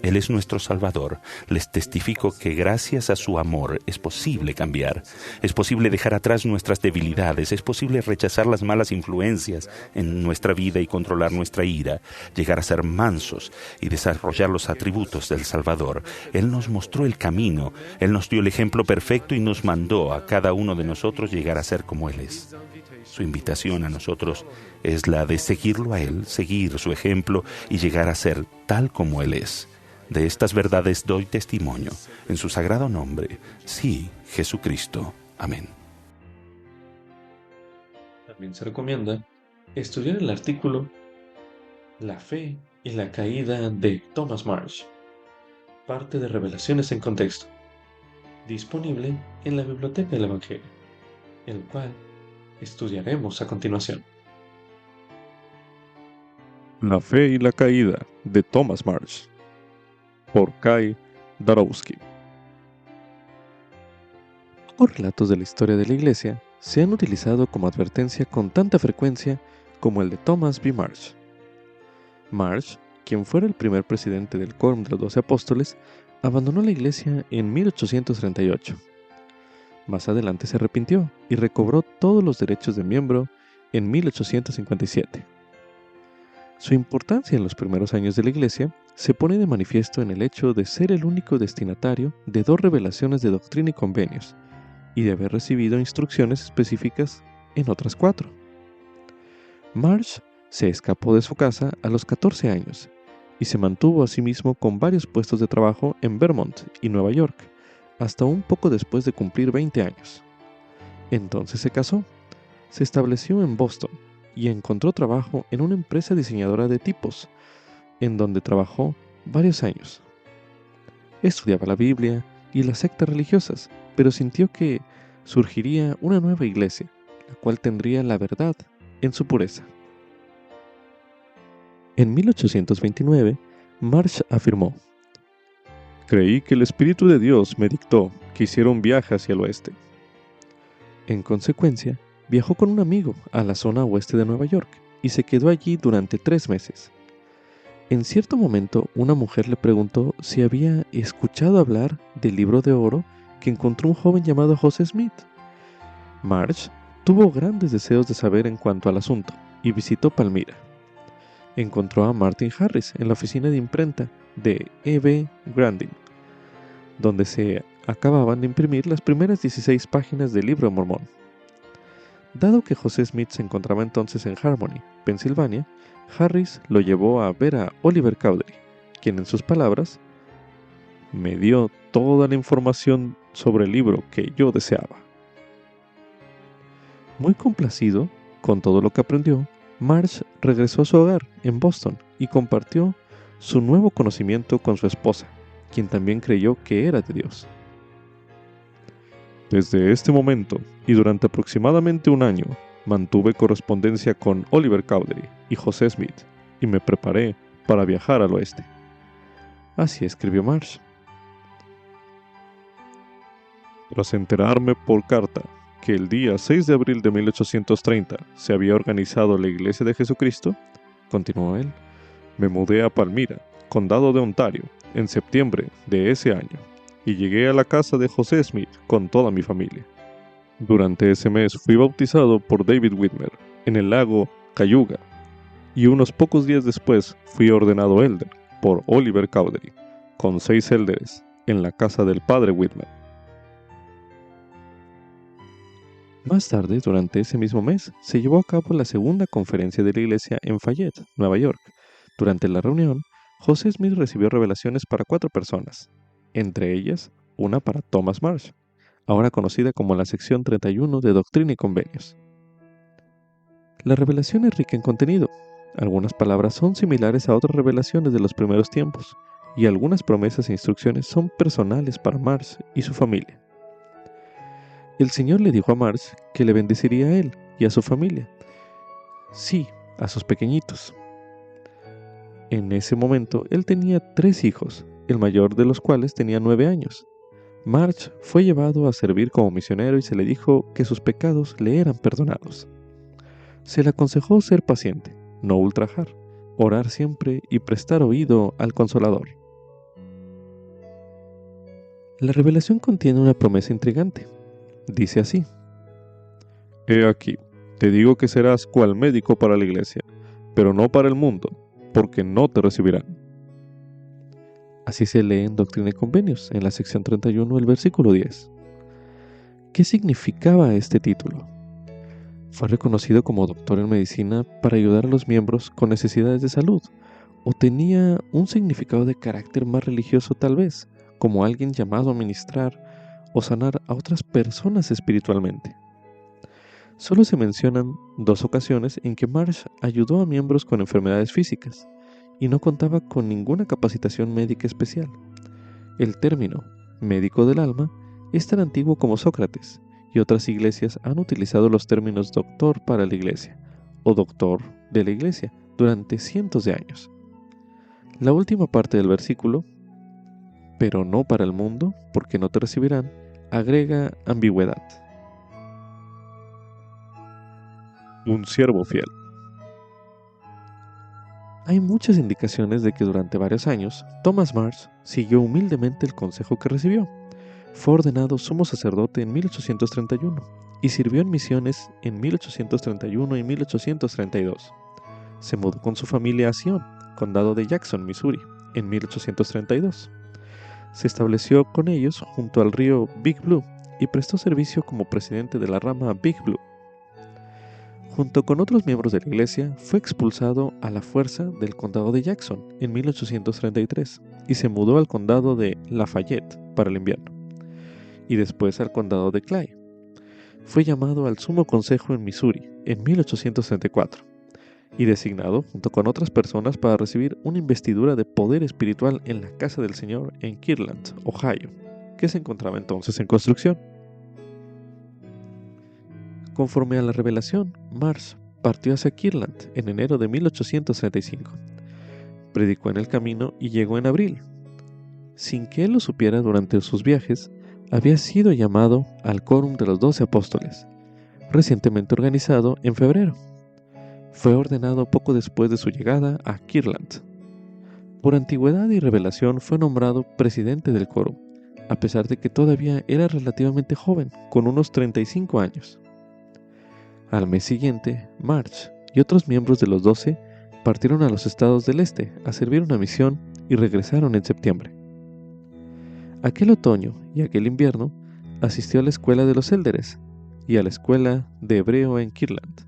S5: Él es nuestro Salvador. Les testifico que gracias a su amor es posible cambiar. Es posible dejar atrás nuestras debilidades. Es posible rechazar las malas influencias en nuestra vida y controlar nuestra ira. Llegar a ser mansos y desarrollar los atributos del Salvador. Él nos mostró el camino. Él nos dio el ejemplo perfecto y nos mandó a cada uno de nosotros llegar a ser como Él es. Su invitación a nosotros es la de seguirlo a Él, seguir su ejemplo y llegar a ser tal como Él es. De estas verdades doy testimonio en su sagrado nombre, sí, Jesucristo. Amén.
S1: También se recomienda estudiar el artículo La fe y la caída de Thomas Marsh, parte de Revelaciones en Contexto, disponible en la Biblioteca del Evangelio, el cual estudiaremos a continuación.
S6: La fe y la caída de Thomas Marsh, por Kai Darowski. Los relatos de la historia de la Iglesia se han utilizado como advertencia con tanta frecuencia como el de Thomas B. Marsh. Marsh, quien fuera el primer presidente del Quórum de los 12 Apóstoles, abandonó la Iglesia en 1838. Más adelante se arrepintió y recobró todos los derechos de miembro en 1857. Su importancia en los primeros años de la Iglesia se pone de manifiesto en el hecho de ser el único destinatario de 2 revelaciones de doctrina y convenios, y de haber recibido instrucciones específicas en otras 4. Marsh se escapó de su casa a los 14 años y se mantuvo a sí mismo con varios puestos de trabajo en Vermont y Nueva York, hasta un poco después de cumplir 20 años. Entonces se casó, se estableció en Boston y encontró trabajo en una empresa diseñadora de tipos, en donde trabajó varios años. Estudiaba la Biblia y las sectas religiosas, pero sintió que surgiría una nueva iglesia, la cual tendría la verdad en su pureza. En 1829, Marsh afirmó: «Creí que el Espíritu de Dios me dictó que hiciera un viaje hacia el oeste». En consecuencia, viajó con un amigo a la zona oeste de Nueva York y se quedó allí durante 3 meses. En cierto momento, una mujer le preguntó si había escuchado hablar del libro de oro que encontró un joven llamado José Smith. Marge tuvo grandes deseos de saber en cuanto al asunto y visitó Palmira. Encontró a Martin Harris en la oficina de imprenta de E.B. Grandin, donde se acababan de imprimir las primeras 16 páginas del libro de Mormón. Dado que José Smith se encontraba entonces en Harmony, Pensilvania, Harris lo llevó a ver a Oliver Cowdery, quien en sus palabras, me dio toda la información sobre el libro que yo deseaba. Muy complacido con todo lo que aprendió, Marge regresó a su hogar en Boston y compartió su nuevo conocimiento con su esposa, quien también creyó que era de Dios. Desde este momento y durante aproximadamente un año, mantuve correspondencia con Oliver Cowdery y José Smith y me preparé para viajar al oeste. Así escribió Marge. Tras enterarme por carta que el día 6 de abril de 1830 se había organizado la Iglesia de Jesucristo, continuó él, me mudé a Palmira, condado de Ontario, en septiembre de ese año, y llegué a la casa de José Smith con toda mi familia. Durante ese mes fui bautizado por David Whitmer en el lago Cayuga, y unos pocos días después fui ordenado elder por Oliver Cowdery, con 6 élderes, en la casa del padre Whitmer. Más tarde, durante ese mismo mes, se llevó a cabo la segunda conferencia de la iglesia en Fayette, Nueva York. Durante la reunión, José Smith recibió revelaciones para 4 personas, entre ellas una para Thomas Marsh, ahora conocida como la sección 31 de Doctrina y Convenios. La revelación es rica en contenido. Algunas palabras son similares a otras revelaciones de los primeros tiempos, y algunas promesas e instrucciones son personales para Marsh y su familia. El Señor le dijo a Marsh que le bendeciría a él y a su familia. Sí, a sus pequeñitos. En ese momento, él tenía 3 hijos, el mayor de los cuales tenía 9 años. Marsh fue llevado a servir como misionero y se le dijo que sus pecados le eran perdonados. Se le aconsejó ser paciente, no ultrajar, orar siempre y prestar oído al Consolador. La revelación contiene una promesa intrigante. Dice así: He aquí, te digo que serás cual médico para la iglesia, pero no para el mundo, porque no te recibirán. Así se lee en Doctrina y Convenios, en la sección 31, el versículo 10. ¿Qué significaba este título? ¿Fue reconocido como doctor en medicina para ayudar a los miembros con necesidades de salud? ¿O tenía un significado de carácter más religioso tal vez, como alguien llamado a ministrar o sanar a otras personas espiritualmente? Solo se mencionan 2 ocasiones en que Marsh ayudó a miembros con enfermedades físicas y no contaba con ninguna capacitación médica especial. El término médico del alma es tan antiguo como Sócrates, y otras iglesias han utilizado los términos doctor para la iglesia o doctor de la iglesia durante cientos de años. La última parte del versículo, pero no para el mundo, porque no te recibirán, agrega ambigüedad. Un siervo fiel. Hay muchas indicaciones de que durante varios años, Thomas Marsh siguió humildemente el consejo que recibió. Fue ordenado sumo sacerdote en 1831 y sirvió en misiones en 1831 y 1832. Se mudó con su familia a Sion, condado de Jackson, Missouri, en 1832. Se estableció con ellos junto al río Big Blue y prestó servicio como presidente de la rama Big Blue. Junto con otros miembros de la iglesia, fue expulsado a la fuerza del condado de Jackson en 1833 y se mudó al condado de Lafayette para el invierno, y después al condado de Clay. Fue llamado al Sumo Consejo en Missouri en 1834 y designado junto con otras personas para recibir una investidura de poder espiritual en la Casa del Señor en Kirtland, Ohio, que se encontraba entonces en construcción. Conforme a la revelación, Marsh partió hacia Kirtland en enero de 1835. Predicó en el camino y llegó en abril. Sin que él lo supiera durante sus viajes, había sido llamado al Quórum de los 12 Apóstoles, recientemente organizado en febrero. fue ordenado poco después de su llegada a Kirtland. Por antigüedad y revelación fue nombrado presidente del quórum, a pesar de que todavía era relativamente joven, con unos 35 años. Al mes siguiente, March y otros miembros de los 12 partieron a los estados del este a servir una misión y regresaron en septiembre. Aquel otoño y aquel invierno asistió a la escuela de los élderes y a la escuela de hebreo en Kirtland.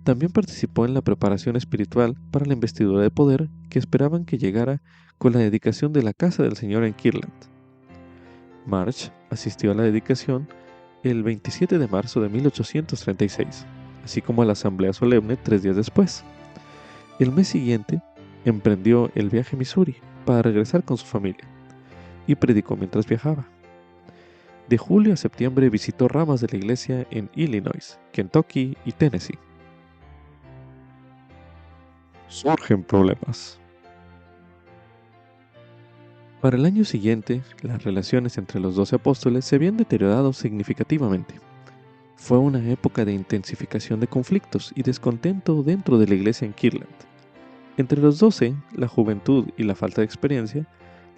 S6: También participó en la preparación espiritual para la investidura de poder que esperaban que llegara con la dedicación de la casa del Señor en Kirtland. March asistió a la dedicación el 27 de marzo de 1836, así como a la asamblea solemne 3 días después. El mes siguiente emprendió el viaje a Missouri para regresar con su familia y predicó mientras viajaba. De julio a septiembre visitó ramas de la iglesia en Illinois, Kentucky y Tennessee. Surgen problemas. Para el año siguiente, las relaciones entre los 12 apóstoles se habían deteriorado significativamente. Fue una época de intensificación de conflictos y descontento dentro de la iglesia en Kirtland. Entre los 12, la juventud y la falta de experiencia,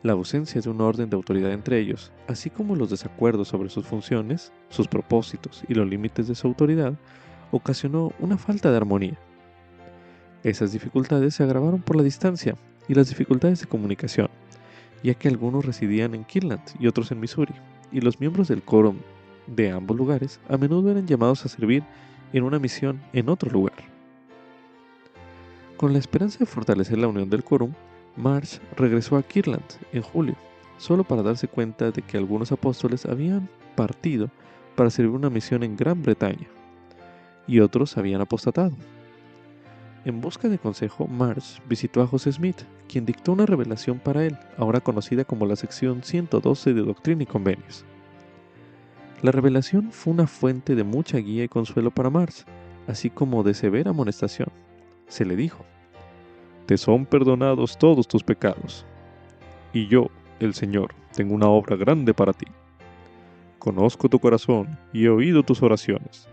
S6: la ausencia de un orden de autoridad entre ellos, así como los desacuerdos sobre sus funciones, sus propósitos y los límites de su autoridad, ocasionó una falta de armonía. Esas dificultades se agravaron por la distancia y las dificultades de comunicación, ya que algunos residían en Kirtland y otros en Missouri, y los miembros del quórum de ambos lugares a menudo eran llamados a servir en una misión en otro lugar. Con la esperanza de fortalecer la unión del quórum, March regresó a Kirtland en julio, solo para darse cuenta de que algunos apóstoles habían partido para servir una misión en Gran Bretaña, y otros habían apostatado. En busca de consejo, March visitó a José Smith, quien dictó una revelación para él, ahora conocida como la sección 112 de Doctrina y Convenios. La revelación fue una fuente de mucha guía y consuelo para March, así como de severa amonestación. Se le dijo: «Te son perdonados todos tus pecados, y yo, el Señor, tengo una obra grande para ti. Conozco tu corazón y he oído tus oraciones.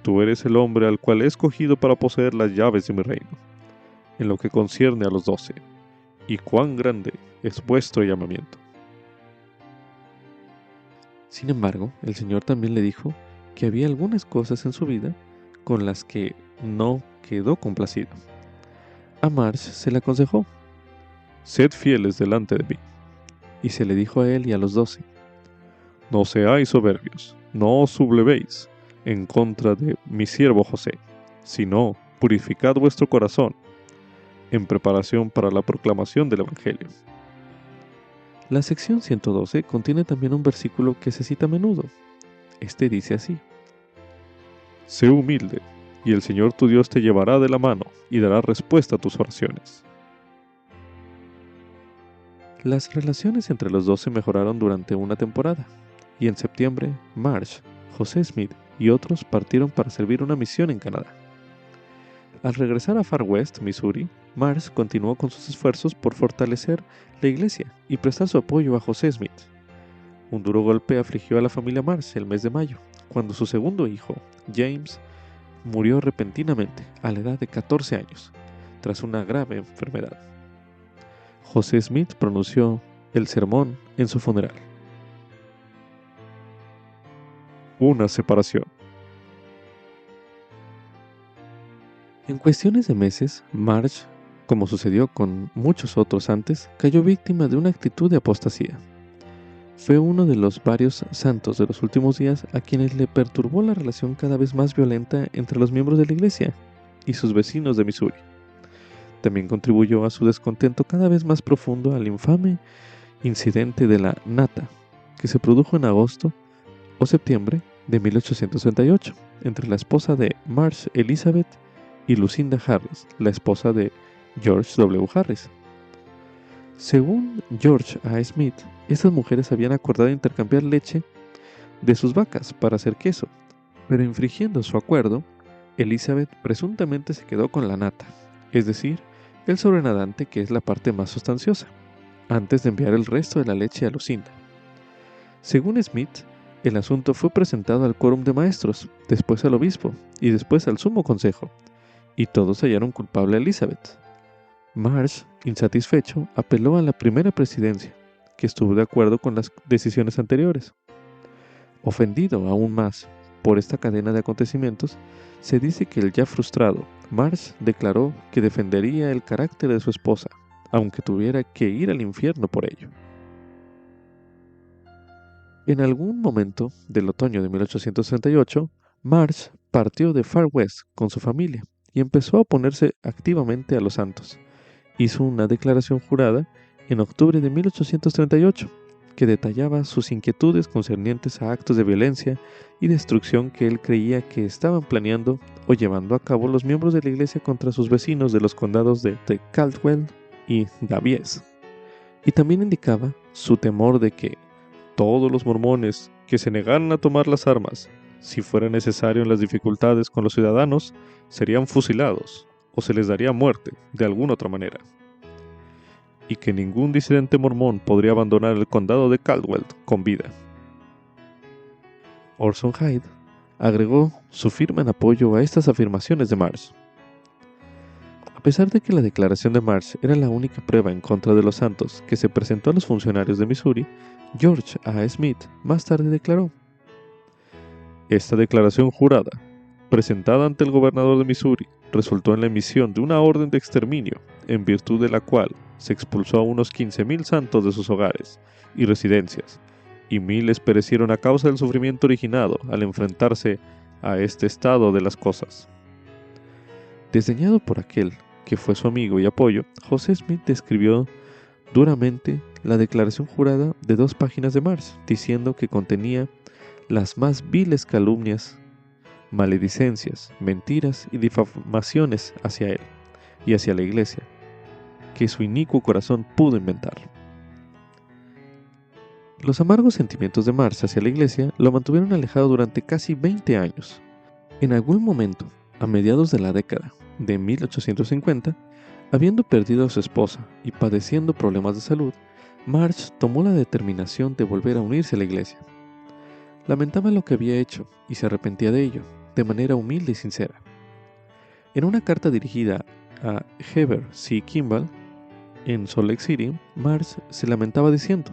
S6: Tú eres el hombre al cual he escogido para poseer las llaves de mi reino, en lo que concierne a los 12, y cuán grande es vuestro llamamiento». Sin embargo, el Señor también le dijo que había algunas cosas en su vida con las que no quedó complacido. A March se le aconsejó: «Sed fieles delante de mí». Y se le dijo a él y a los 12: «No seáis soberbios, no os sublevéis en contra de mi siervo José, sino purificad vuestro corazón en preparación para la proclamación del Evangelio». La sección 112 contiene también un versículo que se cita a menudo. Este dice así: «Sé humilde, y el Señor tu Dios te llevará de la mano y dará respuesta a tus oraciones». Las relaciones entre los 12 mejoraron durante una temporada, y en septiembre, March, José Smith y otros partieron para servir una misión en Canadá. Al regresar a Far West, Missouri, March continuó con sus esfuerzos por fortalecer la iglesia y prestar su apoyo a José Smith. Un duro golpe afligió a la familia March el mes de mayo, cuando su segundo hijo, James, murió repentinamente a la edad de 14 años, tras una grave enfermedad. José Smith pronunció el sermón en su funeral. Una separación. En cuestiones de meses, March, como sucedió con muchos otros antes, cayó víctima de una actitud de apostasía. Fue uno de los varios santos de los últimos días a quienes le perturbó la relación cada vez más violenta entre los miembros de la iglesia y sus vecinos de Missouri. También contribuyó a su descontento cada vez más profundo al infame incidente de la nata, que se produjo en agosto o septiembre de 1838 entre la esposa de March Elizabeth y Lucinda Harris, la esposa de George W. Harris. Según George A. Smith, estas mujeres habían acordado intercambiar leche de sus vacas para hacer queso, pero infringiendo su acuerdo, Elizabeth presuntamente se quedó con la nata, es decir, el sobrenadante, que es la parte más sustanciosa, antes de enviar el resto de la leche a Lucinda. Según Smith, el asunto fue presentado al quórum de maestros, después al obispo y después al sumo consejo, y todos hallaron culpable a Elizabeth. Marsh, insatisfecho, apeló a la primera presidencia, que estuvo de acuerdo con las decisiones anteriores. Ofendido aún más por esta cadena de acontecimientos, se dice que el ya frustrado Marsh declaró que defendería el carácter de su esposa, aunque tuviera que ir al infierno por ello. En algún momento del otoño de 1838, Marsh partió de Far West con su familia y empezó a oponerse activamente a los santos. Hizo una declaración jurada en octubre de 1838 que detallaba sus inquietudes concernientes a actos de violencia y destrucción que él creía que estaban planeando o llevando a cabo los miembros de la iglesia contra sus vecinos de los condados de Caldwell y Davies. Y también indicaba su temor de que todos los mormones que se negaran a tomar las armas, si fuera necesario en las dificultades con los ciudadanos, serían fusilados o se les daría muerte de alguna otra manera, y que ningún disidente mormón podría abandonar el condado de Caldwell con vida. Orson Hyde agregó su firma en apoyo a estas afirmaciones de Marsh. A pesar de que la declaración de Marsh era la única prueba en contra de los santos que se presentó a los funcionarios de Missouri, George A. Smith más tarde declaró: esta declaración jurada, presentada ante el gobernador de Missouri, resultó en la emisión de una orden de exterminio, en virtud de la cual se expulsó a unos 15,000 santos de sus hogares y residencias, y miles perecieron a causa del sufrimiento originado al enfrentarse a este estado de las cosas. Desdeñado por aquel que fue su amigo y apoyo, José Smith describió duramente la declaración jurada de 2 páginas de Marsh, diciendo que contenía las más viles calumnias, maledicencias, mentiras y difamaciones hacia él y hacia la iglesia, que su inicuo corazón pudo inventar. Los amargos sentimientos de Marsh hacia la iglesia lo mantuvieron alejado durante casi 20 años. En algún momento, a mediados de la década de 1850, habiendo perdido a su esposa y padeciendo problemas de salud, Marsh tomó la determinación de volver a unirse a la iglesia. Lamentaba lo que había hecho y se arrepentía de ello, de manera humilde y sincera. En una carta dirigida a Heber C. Kimball, en Salt Lake City, Marsh se lamentaba diciendo: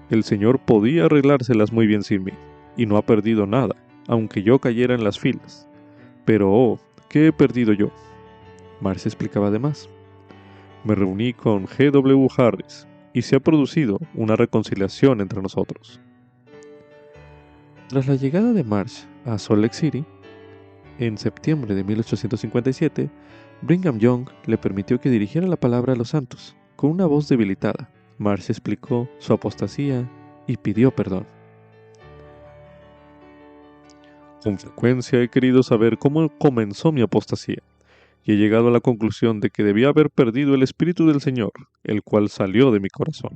S6: el Señor podía arreglárselas muy bien sin mí, y no ha perdido nada, aunque yo cayera en las filas. Pero oh, ¿qué he perdido yo? Marsh explicaba además: me reuní con G.W. Harris, y se ha producido una reconciliación entre nosotros. Tras la llegada de Marsh a Salt Lake City, en septiembre de 1857, Brigham Young le permitió que dirigiera la palabra a los santos. Con una voz debilitada, Marsh explicó su apostasía y pidió perdón. Con frecuencia he querido saber cómo comenzó mi apostasía, y he llegado a la conclusión de que debía haber perdido el Espíritu del Señor, el cual salió de mi corazón.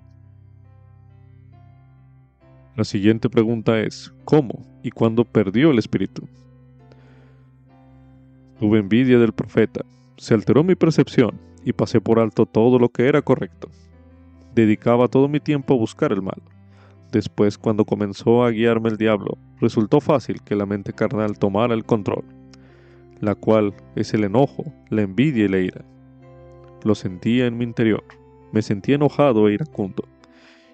S6: La siguiente pregunta es: ¿cómo y cuándo perdió el Espíritu? Tuve envidia del profeta, se alteró mi percepción y pasé por alto todo lo que era correcto. Dedicaba todo mi tiempo a buscar el mal. Después, cuando comenzó a guiarme el diablo, resultó fácil que la mente carnal tomara el control, la cual es el enojo, la envidia y la ira. Lo sentía en mi interior, me sentía enojado e iracundo,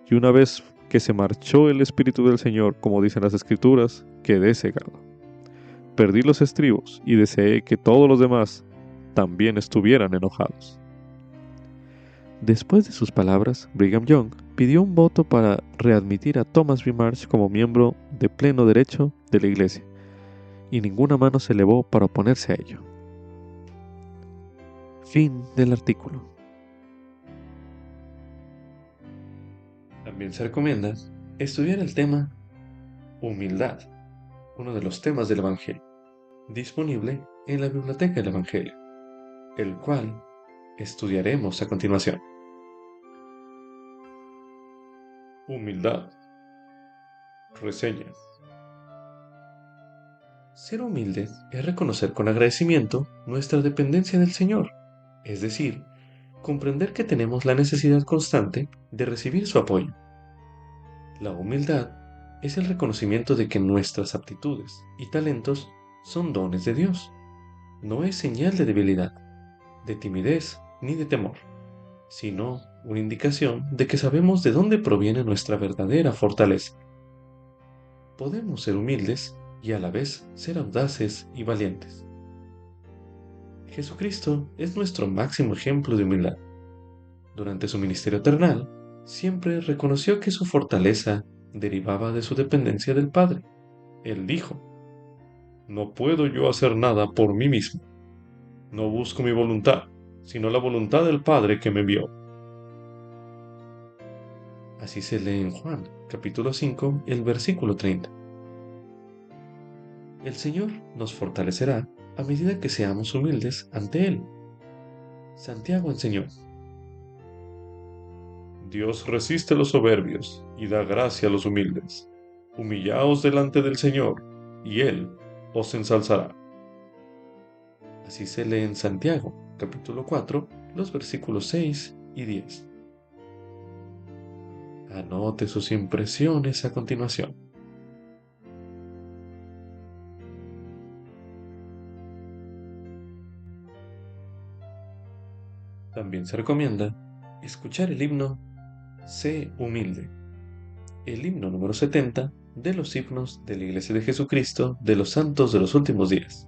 S6: y una vez que se marchó el Espíritu del Señor, como dicen las Escrituras, quedé cegado. Perdí los estribos y deseé que todos los demás también estuvieran enojados. Después de sus palabras, Brigham Young pidió un voto para readmitir a Thomas B. Marsh como miembro de pleno derecho de la iglesia, y ninguna mano se elevó para oponerse a ello. Fin del artículo.
S1: También se recomienda estudiar el tema humildad, uno de los temas del Evangelio, disponible en la Biblioteca del Evangelio, el cual estudiaremos a continuación. Humildad. Reseña. Ser humilde es reconocer con agradecimiento nuestra dependencia del Señor, es decir, comprender que tenemos la necesidad constante de recibir su apoyo. La humildad es el reconocimiento de que nuestras aptitudes y talentos son dones de Dios, no es señal de debilidad, de timidez ni de temor, sino una indicación de que sabemos de dónde proviene nuestra verdadera fortaleza. Podemos ser humildes y a la vez ser audaces y valientes. Jesucristo es nuestro máximo ejemplo de humildad. Durante su ministerio terrenal, siempre reconoció que su fortaleza derivaba de su dependencia del Padre. Él dijo: "No puedo yo hacer nada por mí mismo. No busco mi voluntad, sino la voluntad del Padre que me envió". Así se lee en Juan, capítulo 5, el versículo 30. El Señor nos fortalecerá a medida que seamos humildes ante Él. Santiago enseñó: Dios resiste a los soberbios y da gracia a los humildes. Humillaos delante del Señor, y Él os ensalzará. Así se lee en Santiago, capítulo 4, los versículos 6 y 10. Anote sus impresiones a continuación. También se recomienda escuchar el himno Sé humilde, el himno número 70 de los himnos de la Iglesia de Jesucristo de los Santos de los Últimos Días,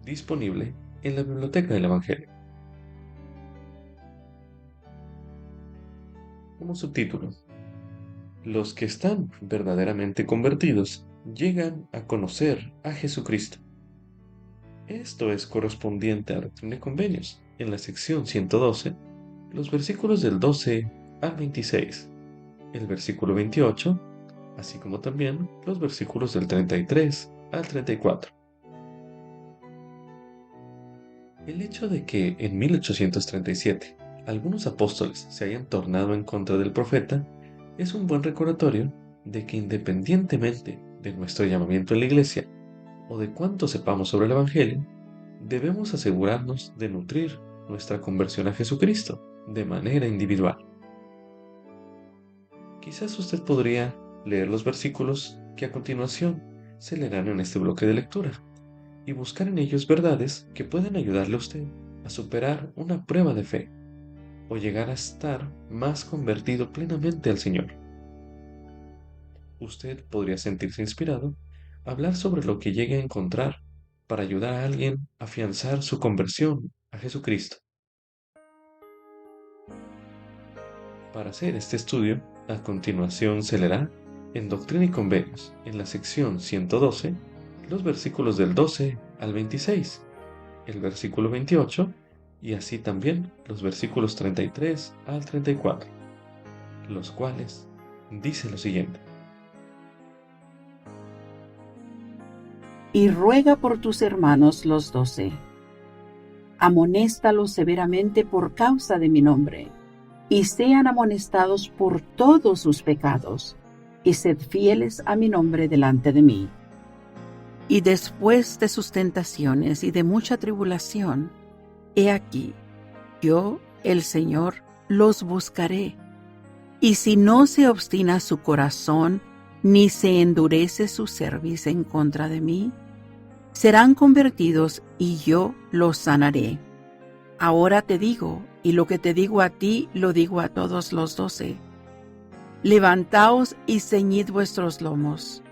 S1: disponible en la Biblioteca del Evangelio. Como subtítulo: los que están verdaderamente convertidos llegan a conocer a Jesucristo. Esto es correspondiente a Doctrina y Convenios, en la sección 112, los versículos del 12 al 26, el versículo 28, así como también los versículos del 33 al 34. El hecho de que en 1837 algunos apóstoles se hayan tornado en contra del profeta es un buen recordatorio de que, independientemente de nuestro llamamiento en la Iglesia o de cuánto sepamos sobre el Evangelio, debemos asegurarnos de nutrir nuestra conversión a Jesucristo de manera individual. Quizás usted podría leer los versículos que a continuación se leerán en este bloque de lectura y buscar en ellos verdades que puedan ayudarle a usted a superar una prueba de fe o llegar a estar más convertido plenamente al Señor. Usted podría sentirse inspirado a hablar sobre lo que llegue a encontrar para ayudar a alguien a afianzar su conversión a Jesucristo. Para hacer este estudio, a continuación se leerá en Doctrina y Convenios, en la sección 112, los versículos del 12 al 26, el versículo 28 y así también los versículos 33 al 34, los cuales dicen lo siguiente:
S3: Y ruega por tus hermanos los 12. Amonéstalos severamente por causa de mi nombre, y sean amonestados por todos sus pecados, y sed fieles a mi nombre delante de mí. Y después de sus tentaciones y de mucha tribulación, he aquí, yo, el Señor, los buscaré. Y si no se obstina su corazón, ni se endurece su cerviz en contra de mí, serán convertidos y yo los sanaré. Ahora te digo, y lo que te digo a ti, lo digo a todos los 12. Levantaos y ceñid vuestros lomos.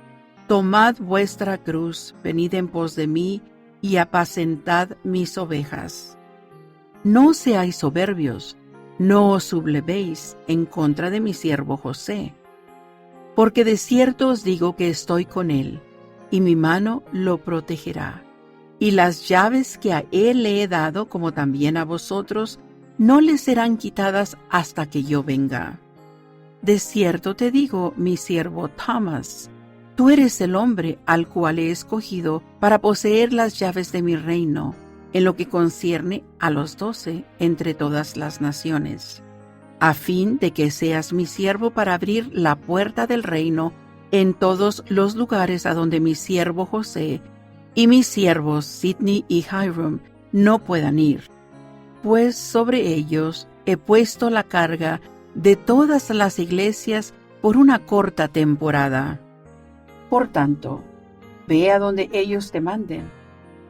S3: Tomad vuestra cruz, venid en pos de mí, y apacentad mis ovejas. No seáis soberbios, no os sublevéis en contra de mi siervo José. Porque de cierto os digo que estoy con él, y mi mano lo protegerá. Y las llaves que a él le he dado, como también a vosotros, no le serán quitadas hasta que yo venga. De cierto te digo, mi siervo Thomas, tú eres el hombre al cual he escogido para poseer las llaves de mi reino, en lo que concierne a los 12 entre todas las naciones, a fin de que seas mi siervo para abrir la puerta del reino en todos los lugares a donde mi siervo José y mis siervos Sidney y Hiram no puedan ir, pues sobre ellos he puesto la carga de todas las iglesias por una corta temporada. Por tanto, ve a donde ellos te manden,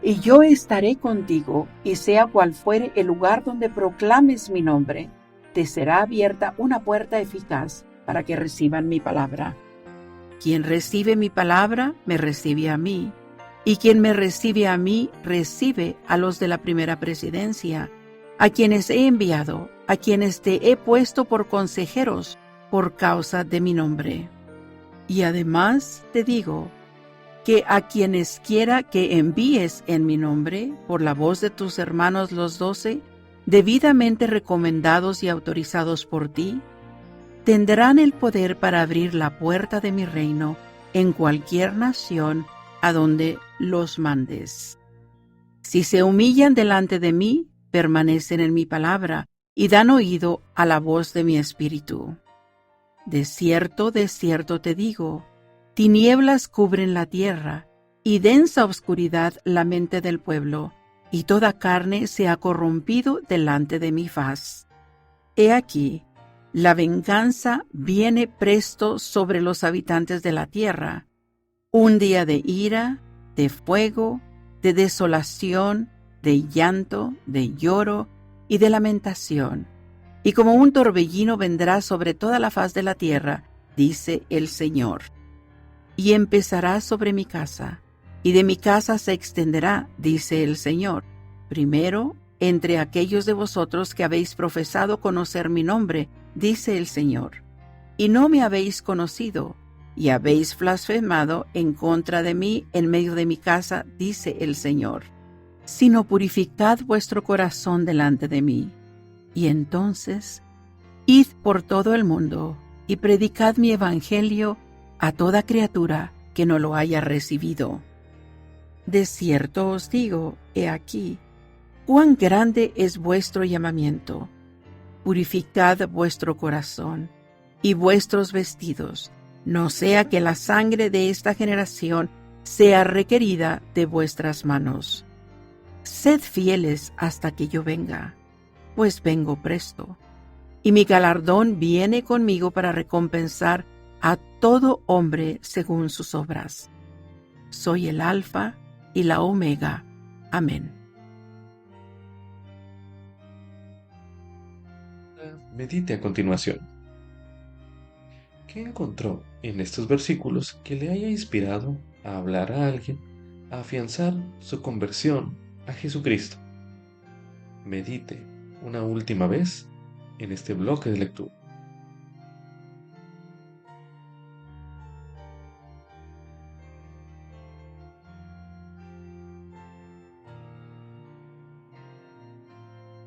S3: Y yo estaré contigo, y sea cual fuere el lugar donde proclames mi nombre, te será abierta una puerta eficaz para que reciban mi palabra. Quien recibe mi palabra, me recibe a mí, y quien me recibe a mí, recibe a los de la primera presidencia, a quienes he enviado, a quienes te he puesto por consejeros por causa de mi nombre. Y además te digo, que a quienes quiera que envíes en mi nombre, por la voz de tus hermanos los 12, debidamente recomendados y autorizados por ti, tendrán el poder para abrir la puerta de mi reino en cualquier nación a donde los mandes. Si se humillan delante de mí, permanecen en mi palabra y dan oído a la voz de mi espíritu. De cierto te digo, tinieblas cubren la tierra, y densa oscuridad la mente del pueblo, y toda carne se ha corrompido delante de mi faz. He aquí, la venganza viene presto sobre los habitantes de la tierra, un día de ira, de fuego, de desolación, de llanto, de lloro y de lamentación. Y como un torbellino vendrá sobre toda la faz de la tierra, dice el Señor. Y empezará sobre mi casa, y de mi casa se extenderá, dice el Señor, primero entre aquellos de vosotros que habéis profesado conocer mi nombre, dice el Señor, y no me habéis conocido, y habéis blasfemado en contra de mí en medio de mi casa, dice el Señor. Sino purificad vuestro corazón delante de mí, y entonces id por todo el mundo, y predicad mi evangelio a toda criatura que no lo haya recibido. De cierto os digo, he aquí, cuán grande es vuestro llamamiento. Purificad vuestro corazón y vuestros vestidos, no sea que la sangre de esta generación sea requerida de vuestras manos. Sed fieles hasta que yo venga, pues vengo presto, y mi galardón viene conmigo para recompensar a todo hombre según sus obras. Soy el Alfa y la Omega. Amén.
S1: Medite a continuación. ¿Qué encontró en estos versículos que le haya inspirado a hablar a alguien, a afianzar su conversión a Jesucristo? Medite una última vez en este bloque de lectura.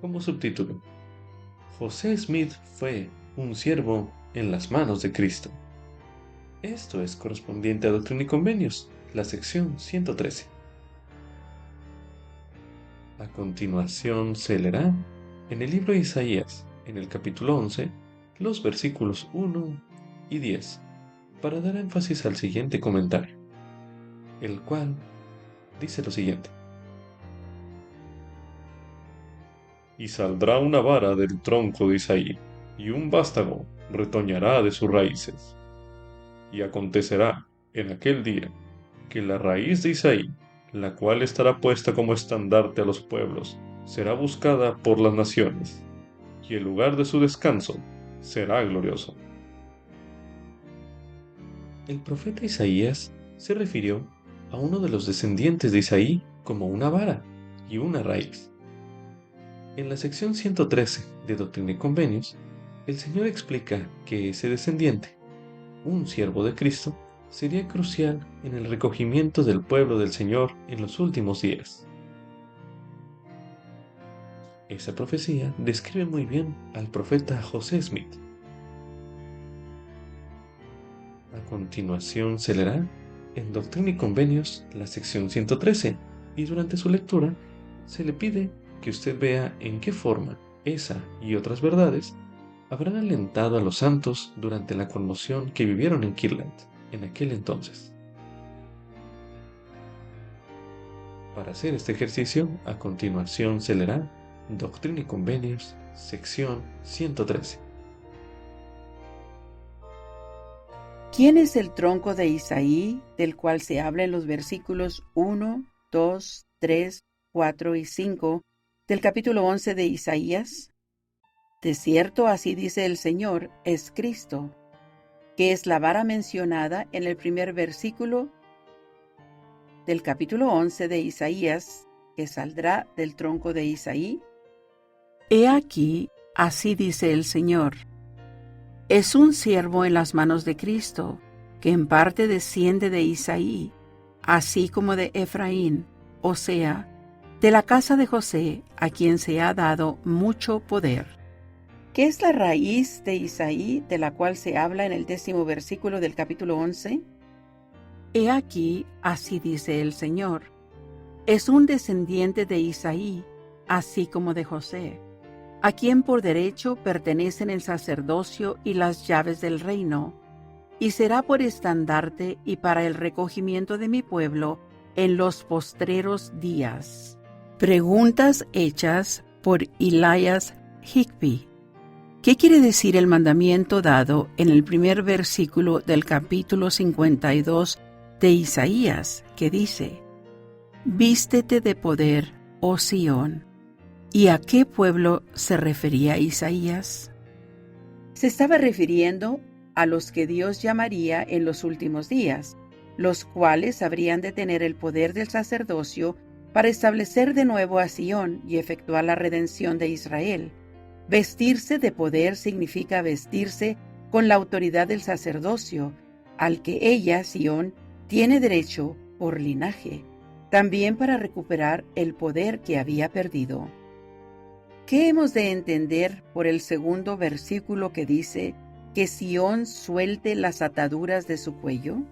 S1: Como subtítulo, José Smith fue un siervo en las manos de Cristo. Esto es correspondiente a Doctrina y Convenios, la sección 113. A continuación se leerá en el libro de Isaías, en el capítulo 11, los versículos 1 y 10, para dar énfasis al siguiente comentario, el cual dice lo siguiente. Y saldrá una vara del tronco de Isaí, y un vástago retoñará de sus raíces. Y acontecerá en aquel día que la raíz de Isaí, la cual estará puesta como estandarte a los pueblos, será buscada por las naciones, y el lugar de su descanso será glorioso. El profeta Isaías se refirió a uno de los descendientes de Isaí como una vara y una raíz. En la sección 113 de Doctrina y Convenios, el Señor explica que ese descendiente, un siervo de Cristo, sería crucial en el recogimiento del pueblo del Señor en los últimos días. Esa profecía describe muy bien al profeta José Smith. A continuación se leerá en Doctrina y Convenios la sección 113 y durante su lectura se le pide que usted vea en qué forma esa y otras verdades habrán alentado a los santos durante la conmoción que vivieron en Kirtland en aquel entonces. Para hacer este ejercicio, a continuación se leerá Doctrina y Convenios, sección 113.
S3: ¿Quién es el tronco de Isaí, del cual se habla en los versículos 1, 2, 3, 4 y 5 del capítulo 11 de Isaías? De cierto, así dice el Señor, es Cristo, que es la vara mencionada en el primer versículo del capítulo 11 de Isaías, que saldrá del tronco de Isaí. He aquí, así dice el Señor, es un siervo en las manos de Cristo, que en parte desciende de Isaí, así como de Efraín, o sea, de la casa de José, a quien se ha dado mucho poder. ¿Qué es la raíz de Isaí, de la cual se habla en el 10º versículo del capítulo 11? He aquí, así dice el Señor, es un descendiente de Isaí, así como de José, a quien por derecho pertenecen el sacerdocio y las llaves del reino, y será por estandarte y para el recogimiento de mi pueblo en los postreros días. Preguntas hechas por Elias Higbee. ¿Qué quiere decir el mandamiento dado en el primer versículo del capítulo 52 de Isaías, que dice: Vístete de poder, oh Sión? ¿Y a qué pueblo se refería Isaías? Se estaba refiriendo a los que Dios llamaría en los últimos días, los cuales habrían de tener el poder del sacerdocio para establecer de nuevo a Sión y efectuar la redención de Israel. Vestirse de poder significa vestirse con la autoridad del sacerdocio, al que ella, Sión, tiene derecho por linaje, también para recuperar el poder que había perdido. ¿Qué hemos de entender por el segundo versículo que dice que Sión suelte las ataduras de su cuello?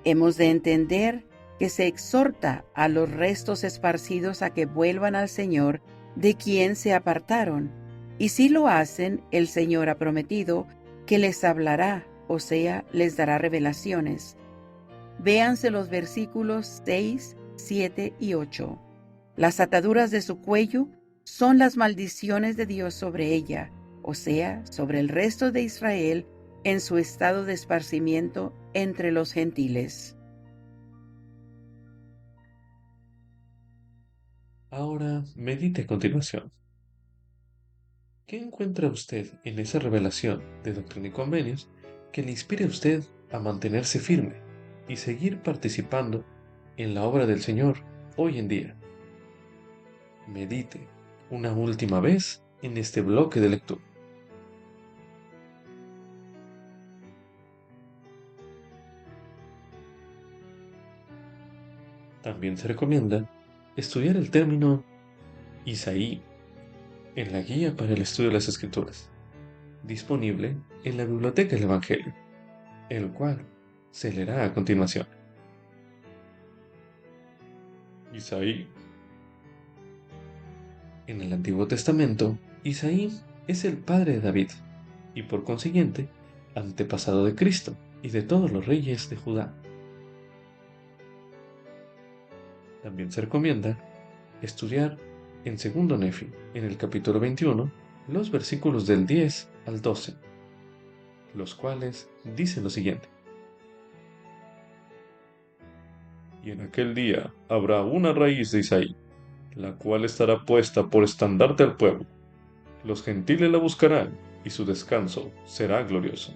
S3: Hemos de entender que se exhorta a los restos esparcidos a que vuelvan al Señor de quien se apartaron, y si lo hacen, el Señor ha prometido que les hablará, o sea, les dará revelaciones. Véanse los versículos 6, 7 y 8. Las ataduras de su cuello son las maldiciones de Dios sobre ella, o sea, sobre el resto de Israel en su estado de esparcimiento entre los gentiles.
S1: Ahora medite a continuación. ¿Qué encuentra usted en esa revelación de Doctrina y Convenios que le inspire a usted a mantenerse firme y seguir participando en la obra del Señor hoy en día? Medite una última vez en este bloque de lectura. También se recomienda estudiar el término Isaí en la Guía para el Estudio de las Escrituras, disponible en la Biblioteca del Evangelio, el cual se leerá a continuación. Isaí. En el Antiguo Testamento, Isaí es el padre de David y por consiguiente antepasado de Cristo y de todos los reyes de Judá. También se recomienda estudiar en 2 Nefi, en el capítulo 21, los versículos del 10 al 12, los cuales dicen lo siguiente. Y en aquel día habrá una raíz de Isaí, la cual estará puesta por estandarte al pueblo. Los gentiles la buscarán, y su descanso será glorioso.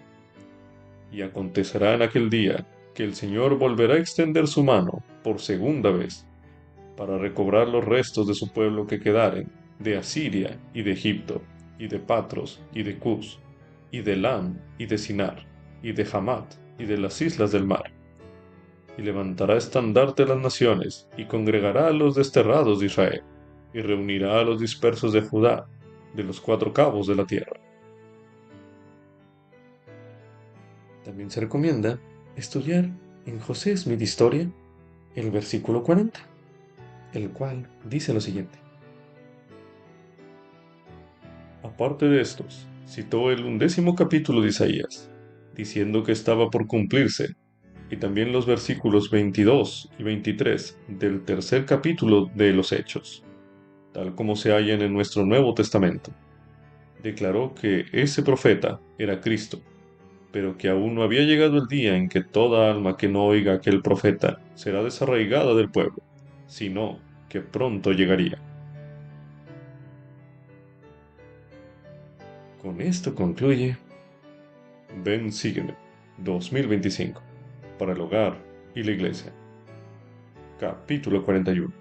S1: Y acontecerá en aquel día que el Señor volverá a extender su mano por segunda vez, para recobrar los restos de su pueblo que quedaren, de Asiria y de Egipto, y de Patros y de Cus, y de Elam y de Sinar, y de Hamat y de las islas del mar. Y levantará estandarte a las naciones, y congregará a los desterrados de Israel, y reunirá a los dispersos de Judá, de los 4 cabos de la tierra. También se recomienda estudiar en José Smith Historia el versículo 40, el cual dice lo siguiente. Aparte de estos, citó el 11º capítulo de Isaías, diciendo que estaba por cumplirse, y también los versículos 22 y 23 del 3er capítulo de los Hechos, tal como se hallan en nuestro Nuevo Testamento. Declaró que ese profeta era Cristo, pero que aún no había llegado el día en que toda alma que no oiga a aquel profeta será desarraigada del pueblo, sino que pronto llegaría. Con esto concluye Ven, sígueme 2025 para el hogar y la iglesia. Capítulo 41.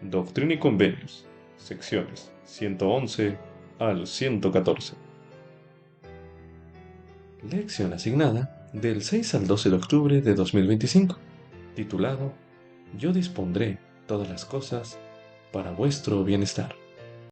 S1: Doctrina y Convenios. Secciones 111 al 114. Lección asignada del 6 al 12 de octubre de 2025, titulado Yo dispondré todas las cosas para vuestro bienestar.